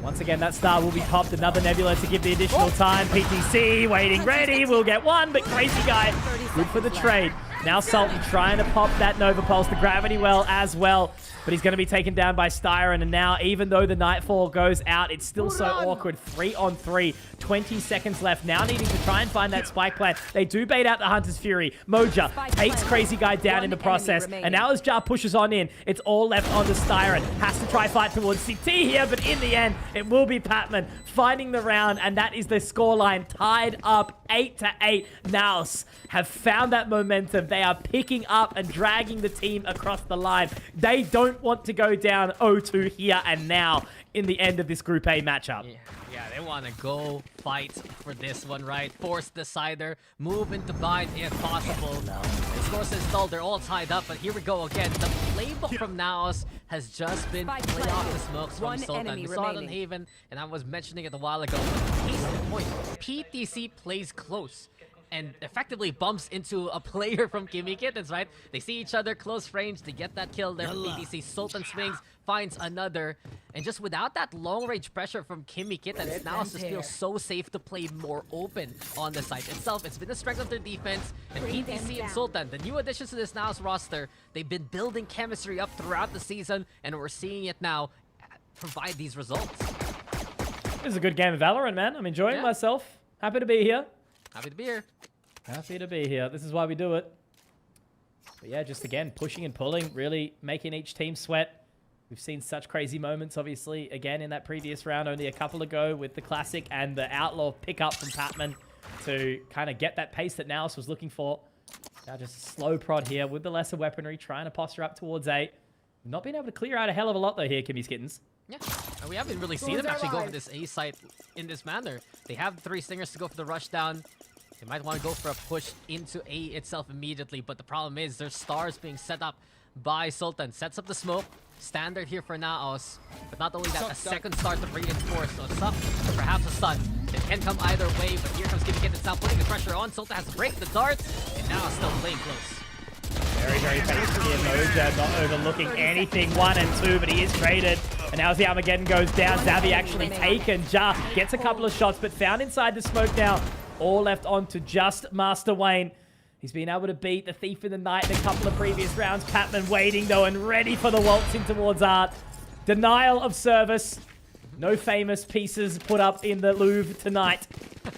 Once again, that star will be popped. Another Nebula to give the additional time. PTC waiting ready. We'll get one, but Crazy Guy, good for the trade. Now Sultan trying to pop that Nova Pulse, the Gravity Well as well. But he's going to be taken down by Styron. And now, even though the Nightfall goes out, it's still so awkward. 3 on 3. 20 seconds left. Now needing to try and find that spike plant. They do bait out the Hunter's Fury. Moja takes Crazy Guy down in the process. And now as Jar pushes on in, it's all left on to Styron. Has to try fight towards CT here, but in the end, it will be Patman finding the round. And that is the scoreline tied up 8-8. NAOS have found that momentum. They are picking up and dragging the team across the line. They don't want to go down 0-2 here and now in the end of this Group A matchup. Yeah, they want to go fight for this one, right? Force decider, move into bind if possible. Of course, installed, they're all tied up, but here we go again. The playbook from NAOS has just been play off the smokes from Sultan. We saw it on Haven, and I was mentioning it a while ago. Case in point, PTC plays close. and effectively bumps into a player from Kimmy Kittens, right? They see each other close range, they get that kill there from PTC. Sultan swings, finds another, and just without that long range pressure from Kimmy Kittens, now just feels so safe to play more open on the site itself. It's been the strength of their defense, and PTC and Sultan, the new additions to this NAOS roster, they've been building chemistry up throughout the season, and we're seeing it now provide these results. This is a good game of Valorant, man. I'm enjoying myself. Happy to be here. Happy to be here. Happy to be here. This is why we do it. But yeah, just again, pushing and pulling, really making each team sweat. We've seen such crazy moments, obviously, again, in that previous round only a couple ago with the Classic and the Outlaw pickup from Patman to kind of get that pace that NAOS was looking for. Now just slow prod here with the lesser weaponry, trying to posture up towards 8. Not being able to clear out a hell of a lot, though, here, Kimmy's Kittens. Yeah, and we haven't really seen them actually go for this A site in this manner. They have 3 Stingers to go for the rush down. They might want to go for a push into A itself immediately, but the problem is there's stars being set up by Sultan. Sets up the smoke. Standard here for NAOS. But not only that, a second star to reinforce. So suck, or perhaps a stun. It can come either way, but here comes Kimmy Kittens now putting the pressure on. Sultan has to break the darts, and now still playing close. Very, very patient here. Moja not overlooking anything. 1 and 2, but he is traded. And now as the Armageddon goes down, Zavi actually taken. Ja gets a couple of shots, but found inside the smoke now. All left on to just Master Wayne. He's been able to beat the Thief in the Night in a couple of previous rounds. Patman waiting, though, and ready for the waltz in towards Art. Denial of service. No famous pieces put up in the Louvre tonight,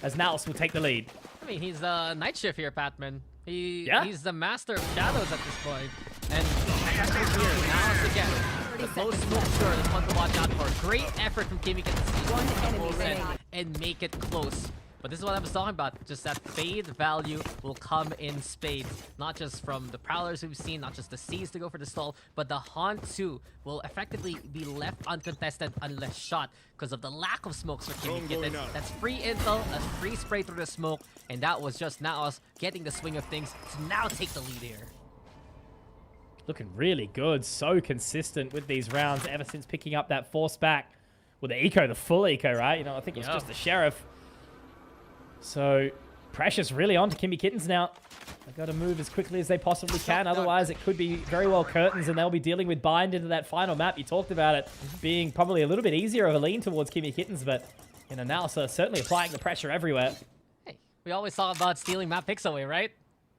as NAOS will take the lead. I mean, he's night shift here, Patman. He's the master of shadows at this point. And here, NAOS again. The low smoke sure is one to watch out for. Great effort from Kimmy to and make it close. But this is what I was talking about. Just that fade value will come in spades. Not just from the Prowlers we've seen, not just the C's to go for the stall, but the Haunt too will effectively be left uncontested unless shot because of the lack of smokes for Kimmy Kittens. That's free intel, that's free spray through the smoke, and that was just NAOS getting the swing of things to now take the lead here. Looking really good. So consistent with these rounds ever since picking up that force back. Well, the eco, the full eco, right? You know, I think it was just the Sheriff. So, pressure's really on to Kimmy Kittens now. They've got to move as quickly as they possibly can. Otherwise, it could be very well curtains, and they'll be dealing with bind into that final map. You talked about it being probably a little bit easier of a lean towards Kimmy Kittens, but you know, now so certainly applying the pressure everywhere. Hey, we always talk about stealing map picks away, right?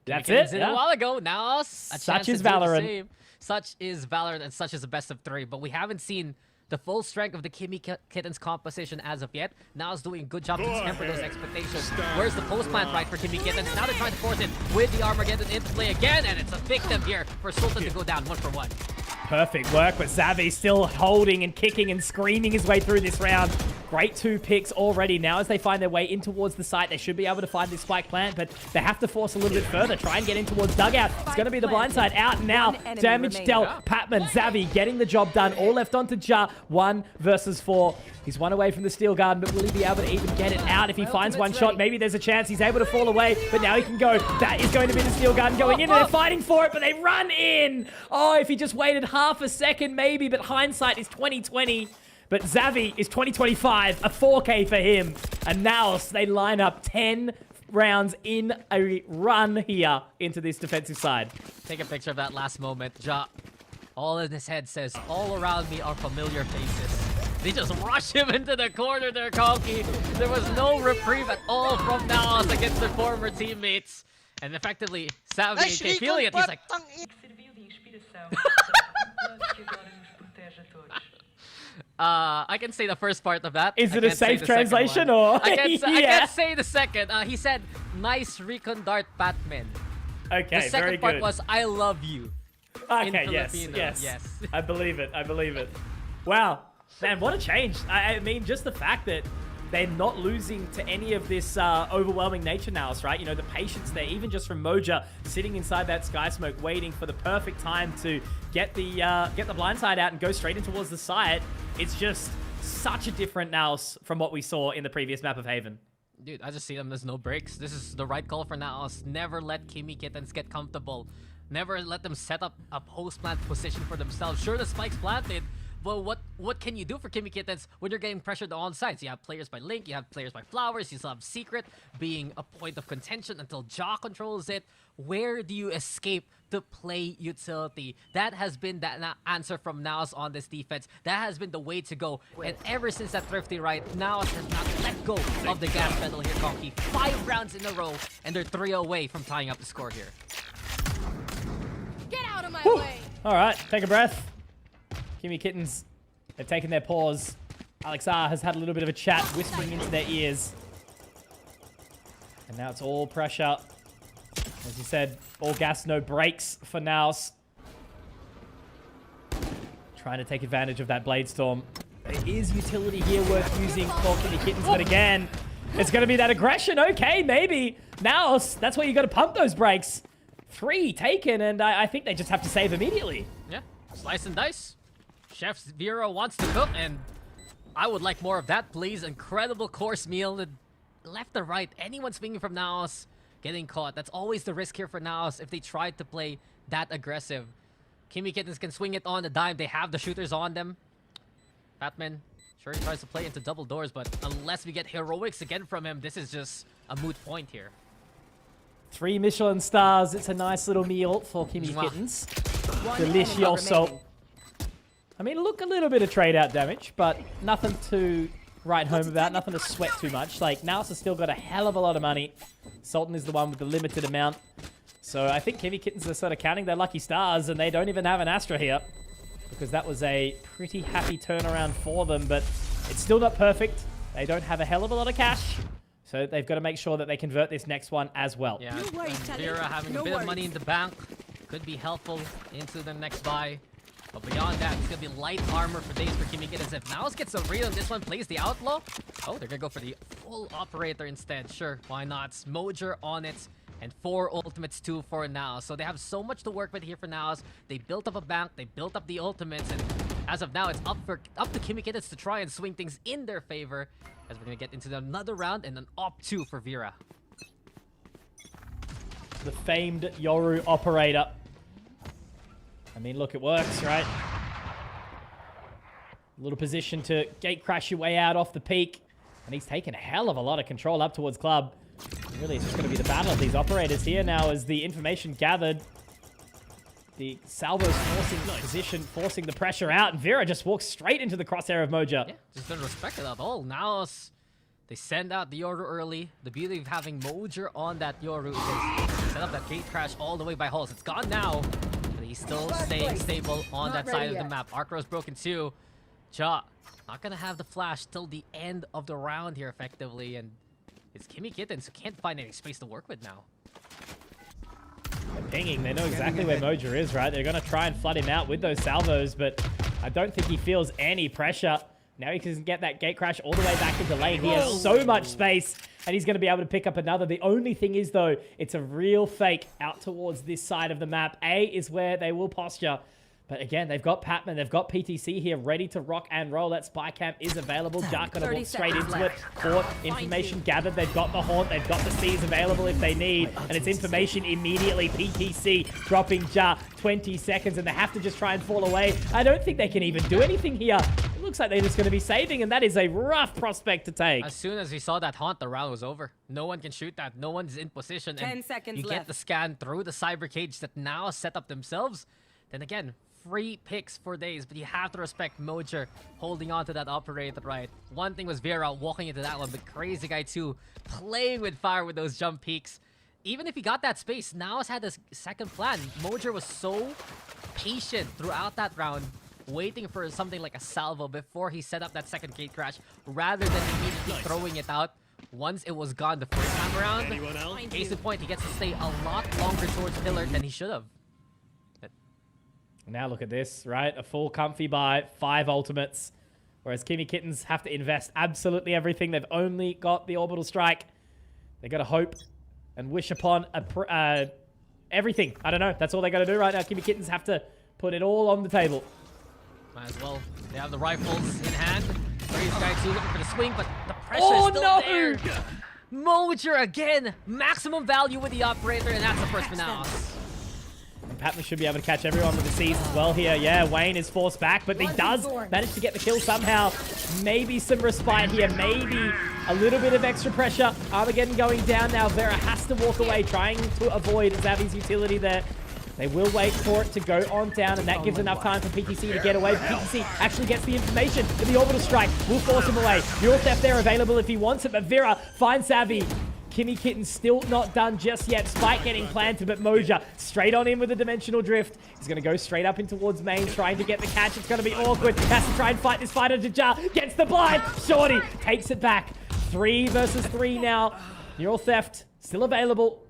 That's it. A while ago, now such is Valorant. Such is Valorant, and such is a best of 3. But we haven't seen the full strength of the Kimmy Kittens composition as of yet. Now is doing a good job to temper those expectations. Where's the post plant right for Kimmy Kittens? Now they're trying to force it with the Armageddon into play again, and it's a victim here for Sultan to go down 1 for 1. Perfect work, but Zavi still holding and kicking and screaming his way through this round. Great 2 picks already. Now as they find their way in towards the site, they should be able to find this spike plant, but they have to force a little bit further. Try and get in towards dugout. It's going to be the blind side out now. Damage dealt. Patman, Zavi getting the job done. All left onto Ja. 1 versus 4. He's 1 away from the Steel Garden, but will he be able to even get it out if he finds 1 shot? Maybe there's a chance he's able to fall away, but now he can go. That is going to be the Steel Garden going in, and they're fighting for it, but they run in. Oh, if he just waited half a second, maybe, but hindsight is 2020. But Zavi is 2025, a 4K for him. And now they line up 10 rounds in a run here into this defensive side. Take a picture of that last moment. Ja, all in his head says, all around me are familiar faces. They just rush him into the corner there, Konki. There was no reprieve at all from NAOS against their former teammates. And effectively, Zavi feeling it, he's like... I can say the first part of that. Is it a safe translation or? I can't say the second. He said, "Nice recon dart, Batman." Okay, the second part was, "I love you." Okay, yes. I believe it. Wow, man, what a change! I mean, just the fact that they're not losing to any of this overwhelming nature now, right? You know, the patience there, even just from Moja sitting inside that sky smoke, waiting for the perfect time to get the blindside out and go straight in towards the site. It's just such a different NAOS from what we saw in the previous map of Haven. Dude, I just see them as no breaks. This is the right call for NAOS. Never let Kimmy Kittens get comfortable. Never let them set up a post-plant position for themselves. Sure, the spike's planted, But what can you do for Kimmy Kittens when you're getting pressured on sides? You have players by Link, you have players by Flowers, you still have Secret being a point of contention until Ja controls it. Where do you escape to play utility? That has been the answer from NAOS on this defense. That has been the way to go. And ever since that Thrifty right, NAOS has not let go of the gas pedal here, Conky. 5 rounds in a row, and they're 3 away from tying up the score here. Get out of my way! All right, take a breath. Kimmy Kittens, they've taken their pause. Alex R has had a little bit of a chat, whispering into their ears. And now it's all pressure. As you said, all gas, no brakes for NAOS. Trying to take advantage of that Blade Storm. There is utility here worth using for Kimmy Kittens, but again, it's going to be that aggression. Okay, maybe. NAOS, that's where you got to pump those brakes. 3 taken, and I think they just have to save immediately. Yeah, slice and dice. Chef Vera wants to cook, and I would like more of that, please. Incredible course meal. Left or right, anyone swinging from NAOS getting caught. That's always the risk here for NAOS if they try to play that aggressive. Kimmy Kittens can swing it on the dime. They have the shooters on them. Batman sure he tries to play into double doors, but unless we get heroics again from him, this is just a moot point here. 3 Michelin stars. It's a nice little meal for Kimmy Kittens. Delicioso. I mean, look, a little bit of trade-out damage, but nothing to write home about, nothing to sweat too much. Like, NAOS has still got a hell of a lot of money. Sultan is the one with the limited amount. So I think Kimmy Kittens are sort of counting their lucky stars, and they don't even have an Astra here. Because that was a pretty happy turnaround for them, but it's still not perfect. They don't have a hell of a lot of cash. So they've got to make sure that they convert this next one as well. Yeah, and Vera having a bit of money in the bank could be helpful into the next buy. But beyond that, it's going to be light armor for days for Kimmy Kittens. If NAOS gets a read on this one, plays the Outlaw. Oh, they're going to go for the full operator instead. Sure, why not? Mojer on it. And 4 ultimates too for NAOS. So they have so much to work with here for NAOS. They built up a bank. They built up the ultimates. And as of now, it's up to Kimmy Kittens to try and swing things in their favor. As we're going to get into another round and an op 2 for Vera. The famed Yoru operator. I mean, look, it works, right? A little position to gate crash your way out off the peak. And he's taken a hell of a lot of control up towards Club. Really, it's just going to be the battle of these operators here now as the information gathered. The salvo's forcing the position, forcing the pressure out, and Vera just walks straight into the crosshair of Moja. Yeah, just don't respect it at all. NAOS, they send out the Yoru early. The beauty of having Mojer on that Yoru is set up that gate crash all the way by Halls. It's gone now, but he's still staying stable on that side of the map. Arc row's broken too. Ja, not going to have the flash till the end of the round here effectively, and it's Kimmy Kittens who can't find any space to work with now. They're pinging. They know exactly where Moja is, right? They're going to try and flood him out with those salvos, but I don't think he feels any pressure. Now he can get that gate crash all the way back into lane. He has so much space, and he's going to be able to pick up another. The only thing is, though, it's a real fake out towards this side of the map. A is where they will posture. But again, they've got Patman, they've got PTC here ready to rock and roll. That spy camp is available. Jark gonna walk straight into it. Fort, information gathered. They've got the haunt, they've got the C's available if they need. And it's information immediately. PTC dropping Ja 20 seconds, and they have to just try and fall away. I don't think they can even do anything here. It looks like they're just gonna be saving, and that is a rough prospect to take. As soon as we saw that haunt, the round was over. No one can shoot that. No one's in position. 10 seconds you left. get the scan through the cyber cage that now set up themselves. Then again, free picks for days, but you have to respect Mojer holding on to that operator, right? One thing was Vera walking into that one, but Crazy Guy too, playing with fire with those jump peaks. Even if he got that space, NAOS had a second plan. Mojer was so patient throughout that round, waiting for something like a salvo before he set up that second gate crash, rather than immediately throwing it out. Once it was gone the first time around, case in point, he gets to stay a lot longer towards pillar than he should have. Now look at this, right? A full comfy buy, 5 ultimates. Whereas Kimmy Kittens have to invest absolutely everything. They've only got the orbital strike. They got to hope and wish upon everything. I don't know. That's all they got to do right now. Kimmy Kittens have to put it all on the table. Might as well. They have the rifles in hand. Crazy Guy too looking for the swing, but the pressure's still there. Mojer again. Maximum value with the operator, and that's the first for NAOS. Patman should be able to catch everyone with the C's as well here. Yeah, Wayne is forced back, but he does manage to get the kill somehow. Maybe some respite here. Maybe a little bit of extra pressure. Armageddon going down now. Vera has to walk away, trying to avoid Xavi's utility there. They will wait for it to go on down, and that gives enough time for PTC to get away. PTC actually gets the information, but the orbital strike will force him away. Neural theft there available if he wants it, but Vera finds Xavi. Kimmy Kitten's still not done just yet. Spike getting planted, but Moja straight on in with a dimensional drift. He's going to go straight up in towards main, trying to get the catch. It's going to be awkward. Has to try and fight this fighter. Jar gets the blind. Shorty takes it back. 3 versus 3 now. Neural theft still available.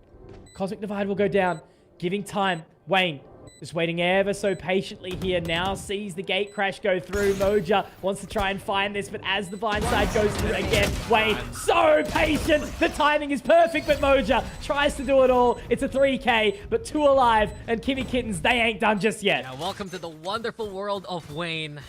Cosmic Divide will go down, giving time. Wayne just waiting ever so patiently here. Now sees the gate crash go through. Moja wants to try and find this, but as the blind side goes through again, Wayne so patient. The timing is perfect, but Moja tries to do it all. It's a 3K, but 2 alive, and Kimmy Kittens, they ain't done just yet. Yeah, welcome to the wonderful world of Wayne.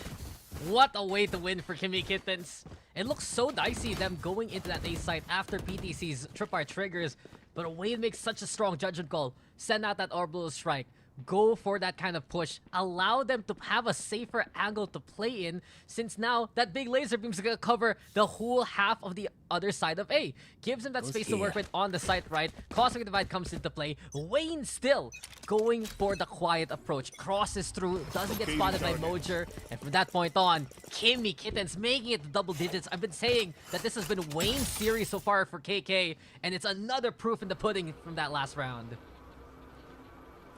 What a way to win for Kimmy Kittens. It looks so dicey, them going into that A site after PTC's tripwire triggers, but Wayne makes such a strong judgment call. Send out that orbital strike. Go for that kind of push. Allow them to have a safer angle to play in, since now that big laser beam is going to cover the whole half of the other side of A. Gives him that space to work with on the site right. Cosmic Divide comes into play. Wayne still going for the quiet approach. Crosses through, doesn't get spotted by Mojer. And from that point on, Kimmy Kittens making it to double digits. I've been saying that this has been Wayne's series so far for KK, and it's another proof in the pudding from that last round.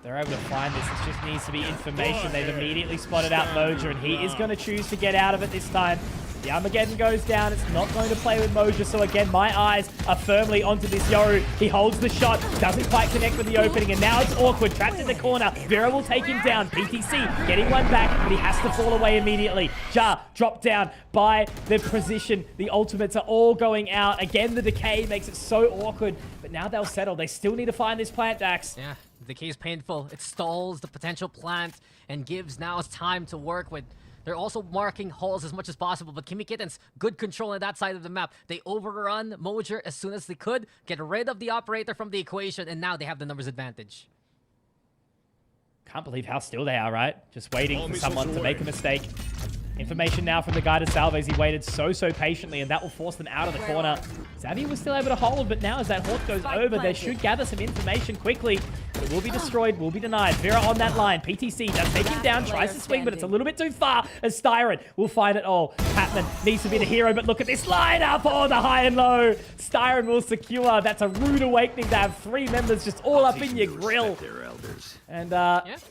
They're able to find this. It just needs to be information. They've immediately spotted out Moja, and he is going to choose to get out of it this time. The Armageddon goes down. It's not going to play with Moja, so again, my eyes are firmly onto this Yoru. He holds the shot, doesn't quite connect with the opening, and now it's awkward. Trapped in the corner. Vera will take him down. PTC getting one back, but he has to fall away immediately. Jar dropped down by the position. The ultimates are all going out. Again, the decay makes it so awkward, but now they'll settle. They still need to find this plant, Dax. Yeah. The decay is painful. It stalls the potential plant and gives NAOS time to work with. They're also marking holes as much as possible, but Kimmy Kittens, good control on that side of the map. They overrun Mojer as soon as they could, get rid of the operator from the equation, and now they have the numbers advantage. Can't believe how still they are, right? Just waiting for someone to make a mistake. Information now from the guided salvos. He waited so patiently, and that will force them out of the corner. Xavi was still able to hold, but now as that Hawk goes over, they should gather some information quickly. But it will be destroyed, will be denied. Vera on that line. PTC does take him down, tries to swing, but it's a little bit too far as Styron will find it all. Patman needs to be the hero, but look at this lineup. Oh, the high and low. Styron will secure. That's a rude awakening to have 3 members just all up in your grill. And,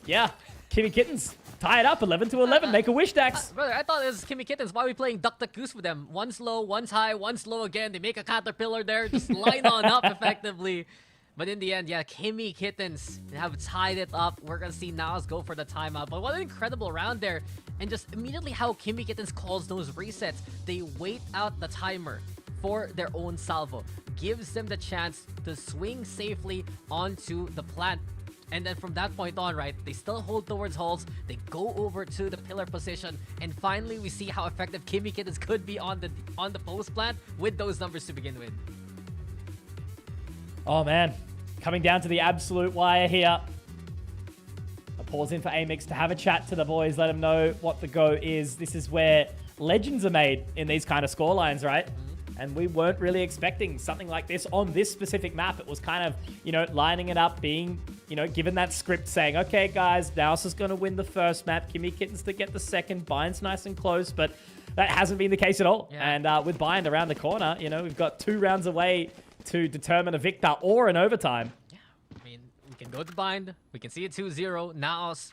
yeah, Kimmy Kittens tie it up, 11 to 11. Make a wish, Dax. Brother, I thought it was Kimmy Kittens. Why are we playing Duck Duck Goose with them? One's low, one's high, one's low again. They make a caterpillar there. Just line on up effectively. But in the end, yeah, Kimmy Kittens have tied it up. We're going to see NAOS go for the timeout. But what an incredible round there. And just immediately how Kimmy Kittens calls those resets. They wait out the timer for their own salvo. Gives them the chance to swing safely onto the plant. And then from that point on, right, they still hold towards holes. They go over to the pillar position. And finally, we see how effective Kimmy Kittens could be on the post plant with those numbers to begin with. Oh, man. Coming down to the absolute wire here. I'll pause in for Amix to have a chat to the boys. Let them know what the go is. This is where legends are made in these kind of scorelines, right? And we weren't really expecting something like this on this specific map. It was kind of, you know, lining it up, being, you know, given that script saying, okay, guys, NAOS is going to win the first map. Kimmy Kittens to get the second. Bind's nice and close, but that hasn't been the case at all. Yeah. And with Bind around the corner, you know, we've got 2 rounds away to determine a victor or an overtime. Yeah, I mean, we can go to Bind. We can see it 2-0. NAOS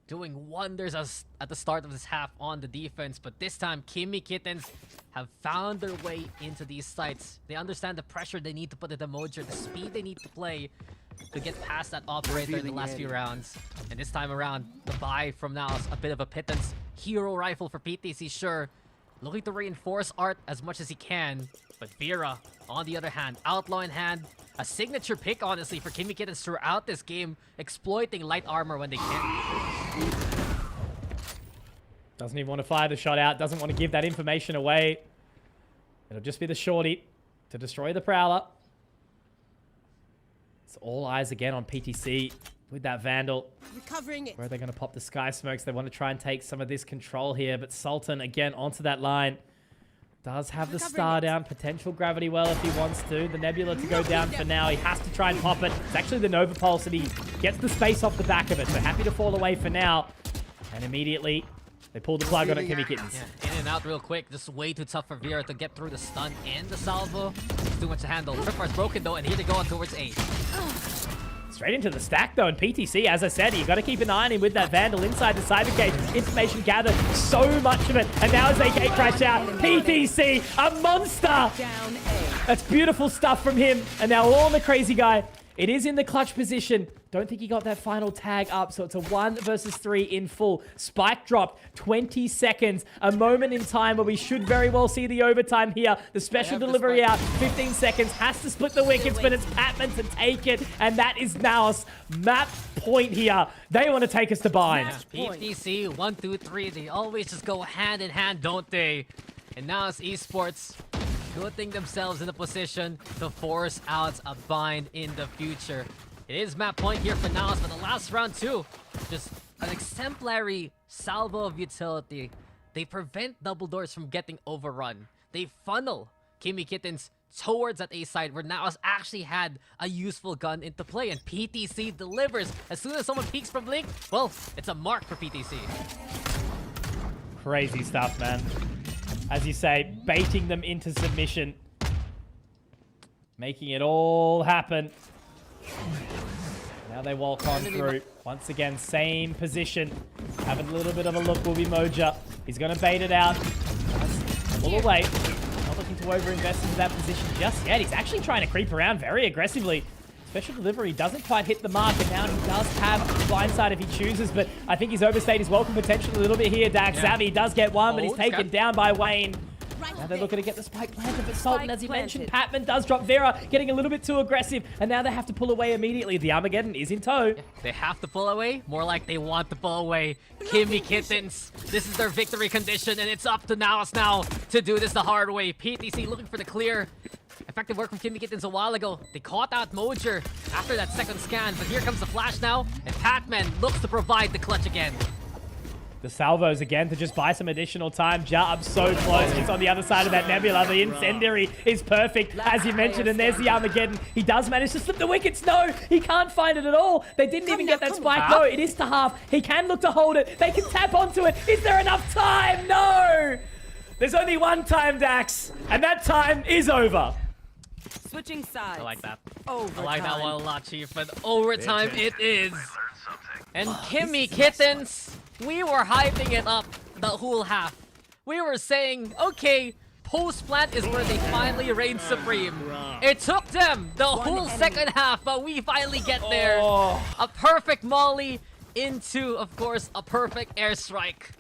doing wonders at the start of this half on the defense, but this time Kimmy Kittens have found their way into these sites. They understand the pressure they need to put into Mojer, the speed they need to play to get past that operator in the last few rounds. And this time around, the buy from NAOS, a bit of a pittance. Hero rifle for PTC, sure. Looking to reinforce Art as much as he can. But Vera, on the other hand, Outlaw in hand. A signature pick, honestly, for Kimmy Kittens throughout this game, exploiting light armor when they can. Doesn't even want to fire the shot out. Doesn't want to give that information away. It'll just be the shorty to destroy the Prowler. It's all eyes again on PTC. with that Vandal. Recovering it. Where are they going to pop the Sky Smokes? They want to try and take some of this control here, but Sultan, again, onto that line. Does have the star down. Potential gravity well if he wants to. The Nebula to go down for now. He has to try and pop it. It's actually the Nova Pulse, and he gets the space off the back of it. So happy to fall away for now. And immediately, they pull the plug on it, Kimmy Kittens. Yeah, in and out real quick. Just way too tough for Vera to get through the stun and the salvo. It's too much to handle. Tripwire's broken though, and here they go on towards A. Straight into the stack, though, and PTC, as I said, you got to keep an eye on him with that Vandal inside the Cyber Cage. Information gathered, so much of it. And now as they gate crash out, PTC, a monster! Down A. That's beautiful stuff from him. And now all on the crazy guy. It is in the clutch position. Don't think he got that final tag up, so it's a 1 versus 3 in full. Spike dropped, 20 seconds. A moment in time where we should very well see the overtime here. The special delivery out, 15 seconds. Has to split the wickets, but it's Patman to take it. And that is NAOS. Map point here. They want to take us to bind. PTC, 1, 2, 3. They always just go hand in hand, don't they? And NAOS Esports putting themselves in a position to force out a bind in the future. It is map point here for NAOS, but the last round too, just an exemplary salvo of utility. They prevent double doors from getting overrun. They funnel Kimmy Kittens towards that A side where NAOS actually had a useful gun into play, and PTC delivers. As soon as someone peeks from Blink, well, it's a mark for PTC. Crazy stuff, man. As you say, baiting them into submission. Making it all happen. Now they walk on through. Once again, same position. Having a little bit of a look will be Moja. He's going to bait it out. Pull away. Not looking to overinvest into that position just yet. He's actually trying to creep around very aggressively. Special delivery doesn't quite hit the mark, and now he does have blindside if he chooses, but I think he's overstayed his welcome potential a little bit here. Dax Savvy does get one, but he's taken down by Wayne. Now they're looking to get the spike planted, but Sultan, as he mentioned, Patman does drop Vera, getting a little bit too aggressive, and now they have to pull away immediately. The Armageddon is in tow. They have to pull away? More like they want to pull away. Kimmy Kittens, this is their victory condition, and it's up to NAOS now to do this the hard way. PTC looking for the clear. Effective work from Kimmy Kittens a while ago. They caught out Mojer after that second scan, but here comes the flash now, and Patman looks to provide the clutch again. The salvos again to just buy some additional time. Up so close. It's on the other side of that Nebula. The incendiary is perfect, as you mentioned, and there's the Armageddon. He does manage to slip the wickets. No, he can't find it at all. They didn't even get that spike. No, it is to half. He can look to hold it. They can tap onto it. Is there enough time? No! There's only one time, Dax, and that time is over. Switching sides. I like that. Overtime. I like that one a lot, Chief, but overtime it is. And Kimmy Kittens, we were hyping it up the whole half. We were saying, okay, post-plant is where they finally reign supreme. It took them the whole second half, but we finally get there. A perfect molly into, of course, a perfect airstrike.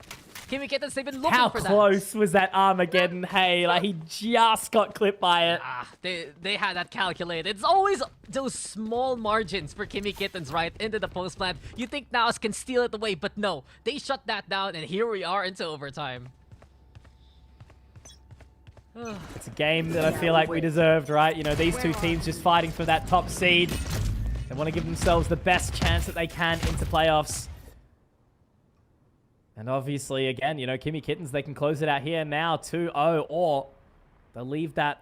Kimmy Kittens, they've been looking for that. How close was that Armageddon? Hey, like he just got clipped by it. They had that calculated. It's always those small margins for Kimmy Kittens, right? Into the post plant. You think NAOS can steal it away, but no. They shut that down, and here we are into overtime. It's a game that I feel like we deserved, right? You know, these two teams just fighting for that top seed. They want to give themselves the best chance that they can into playoffs. And obviously, again, you know, Kimmy Kittens, they can close it out here now 2-0, or they'll leave that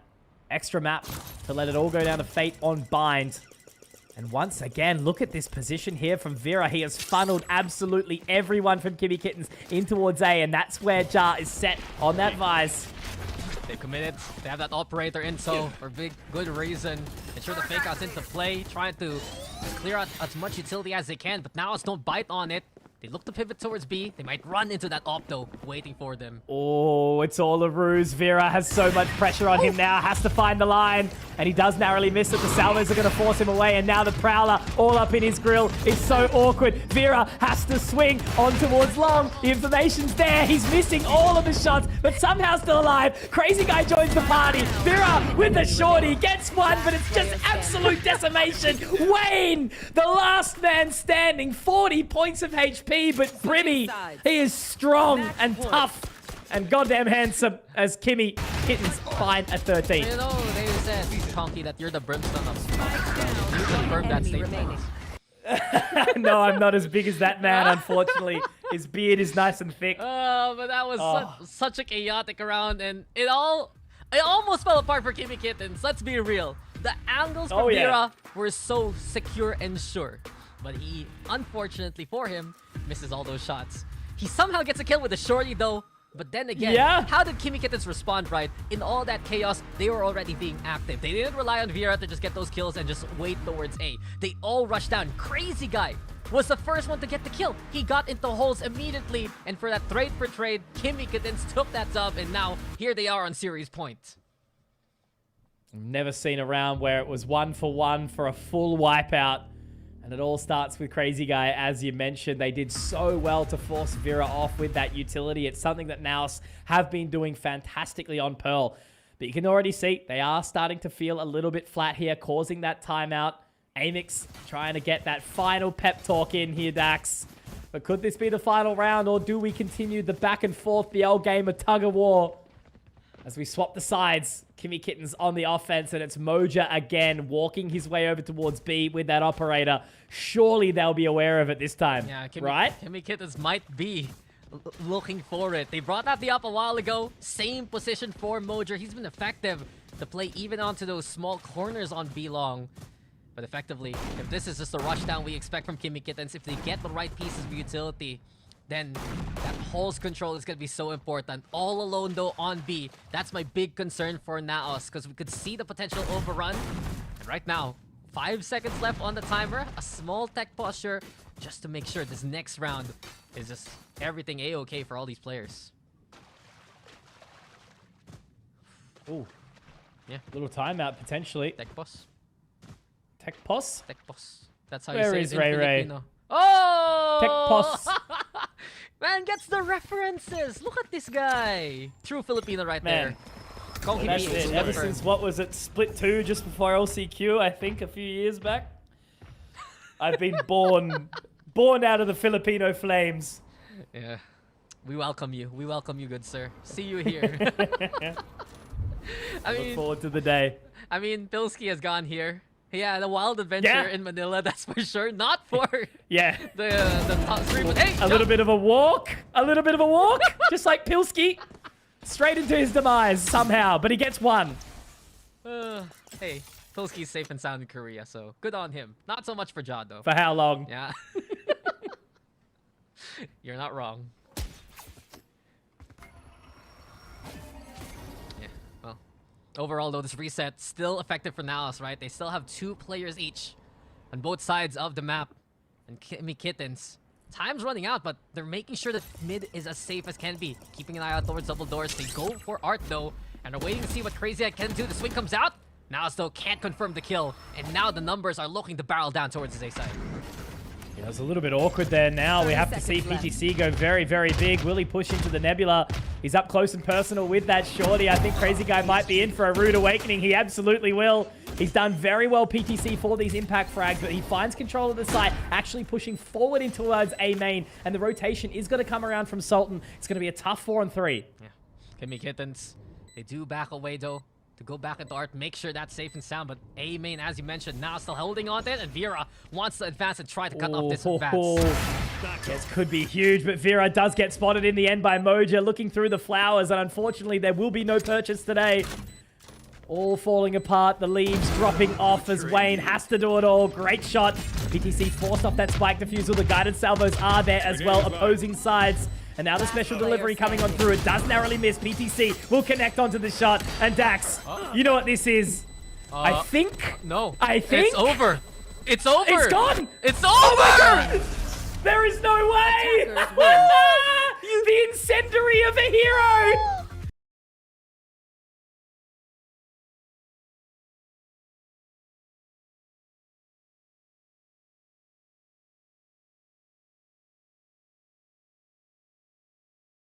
extra map to let it all go down to fate on bind. And once again, look at this position here from Vera. He has funneled absolutely everyone from Kimmy Kittens in towards A, and that's where Jar is set on that Vice. They've committed. They have that operator in, so for good reason. Ensure the fake outs into play, trying to clear out as much utility as they can, but NAOS don't bite on it. They look to pivot towards B. They might run into that Opto waiting for them. Oh, it's all a ruse. Vera has so much pressure on him now. Has to find the line. And he does narrowly miss it. The salvos are going to force him away. And now the Prowler all up in his grill. It's so awkward. Vera has to swing on towards Long. The information's there. He's missing all of the shots, but somehow still alive. Crazy Guy joins the party. Vera with the shorty gets one, but it's just absolute decimation. Wayne, the last man standing, 40 points of HP. But Brimmy, he is strong and tough and goddamn handsome as Kimmy Kittens find a 13. You know, they said, Conky, that you're the brimstone of Smash. You confirmed that statement. No, I'm not as big as that man, unfortunately. His beard is nice and thick. But that was such a chaotic round, and it almost fell apart for Kimmy Kittens. Let's be real. The angles from Vera were so secure and sure. But he, unfortunately for him, misses all those shots. He somehow gets a kill with a shorty though. But then again, how did Kimmy Kittens respond, right? In all that chaos, they were already being active. They didn't rely on Vera to just get those kills and just wait towards A. They all rushed down. Crazy Guy was the first one to get the kill. He got into holes immediately. And for that trade for trade, Kimmy Kittens took that dub. And now, here they are on series point. Never seen a round where it was 1-for-1 for a full wipeout. And it all starts with Crazy Guy, as you mentioned. They did so well to force Vera off with that utility. It's something that NAOS have been doing fantastically on Pearl. But you can already see they are starting to feel a little bit flat here, causing that timeout. Amix trying to get that final pep talk in here, Dax. But could this be the final round, or do we continue the back and forth, the old game of tug of war? As we swap the sides, Kimmy Kittens on the offense, and it's Moja again walking his way over towards B with that operator. Surely they'll be aware of it this time, right? Kimmy Kittens might be looking for it. They brought that up a while ago. Same position for Moja. He's been effective to play even onto those small corners on B long. But effectively, if this is just the rush down we expect from Kimmy Kittens, if they get the right pieces of utility, then that holes control is going to be so important. All alone, though, on B. That's my big concern for NAOS, because we could see the potential overrun. And right now, 5 seconds left on the timer. A small tech posture just to make sure this next round is just everything A-okay for all these players. Ooh. Yeah. Little timeout, potentially. Tech boss. Tech pos? Tech boss. That's how Where you is say it in Ray Filipino. Oh! Tech pos. Man gets the references. Look at this guy. True Filipino right there. That's it. Ever since, what was it, Split 2 just before LCQ, I think, a few years back? I've been born out of the Filipino flames. Yeah. We welcome you. We welcome you, good sir. See you here. I mean, look forward to the day. I mean, Pilski has gone here. Yeah, the wild adventure in Manila, that's for sure. Not for the top stream. But hey, a little bit of a walk. A little bit of a walk. Just like Pilski. Straight into his demise somehow, but he gets one. Hey, Pilski's safe and sound in Korea, so good on him. Not so much for Jod, though. For how long? Yeah. You're not wrong. Yeah, well. Overall, though, this reset still effective for NAOS, right? They still have 2 players each on both sides of the map. And Kimmy Kittens. Time's running out, but they're making sure that mid is as safe as can be. Keeping an eye out towards double doors. They go for Art, though, and are waiting to see what Crazy Eye can do. The swing comes out. NAOS, though, can't confirm the kill. And now the numbers are looking to barrel down towards his A side. Yeah, it's a little bit awkward there now. We have to see PTC go very, very big. Will he push into the Nebula? He's up close and personal with that shorty. I think Crazy Guy might be in for a rude awakening. He absolutely will. He's done very well, PTC, for these impact frags, but he finds control of the site, actually pushing forward in towards A main, and the rotation is going to come around from Sultan. It's going to be a tough 4-on-3. Yeah. Kimmy Kittens, they do back away, though, to go back into Art, make sure that's safe and sound, but A main, as you mentioned, now still holding on to it, and Vera wants to advance and try to cut off this advance. This could be huge, but Vera does get spotted in the end by Moja, looking through the flowers, and unfortunately, there will be no purchase today. All falling apart, the leaves dropping off as Wayne has to do it all. Great shot. PTC forced off that spike defusal. The guided salvos are there as well, opposing sides. And now the special delivery coming on through. It does narrowly miss. PTC will connect onto the shot. And Dax, you know what this is? I think. No. I think. It's over. It's over. It's gone. It's over. Oh my God. There is no way. The incendiary of a hero.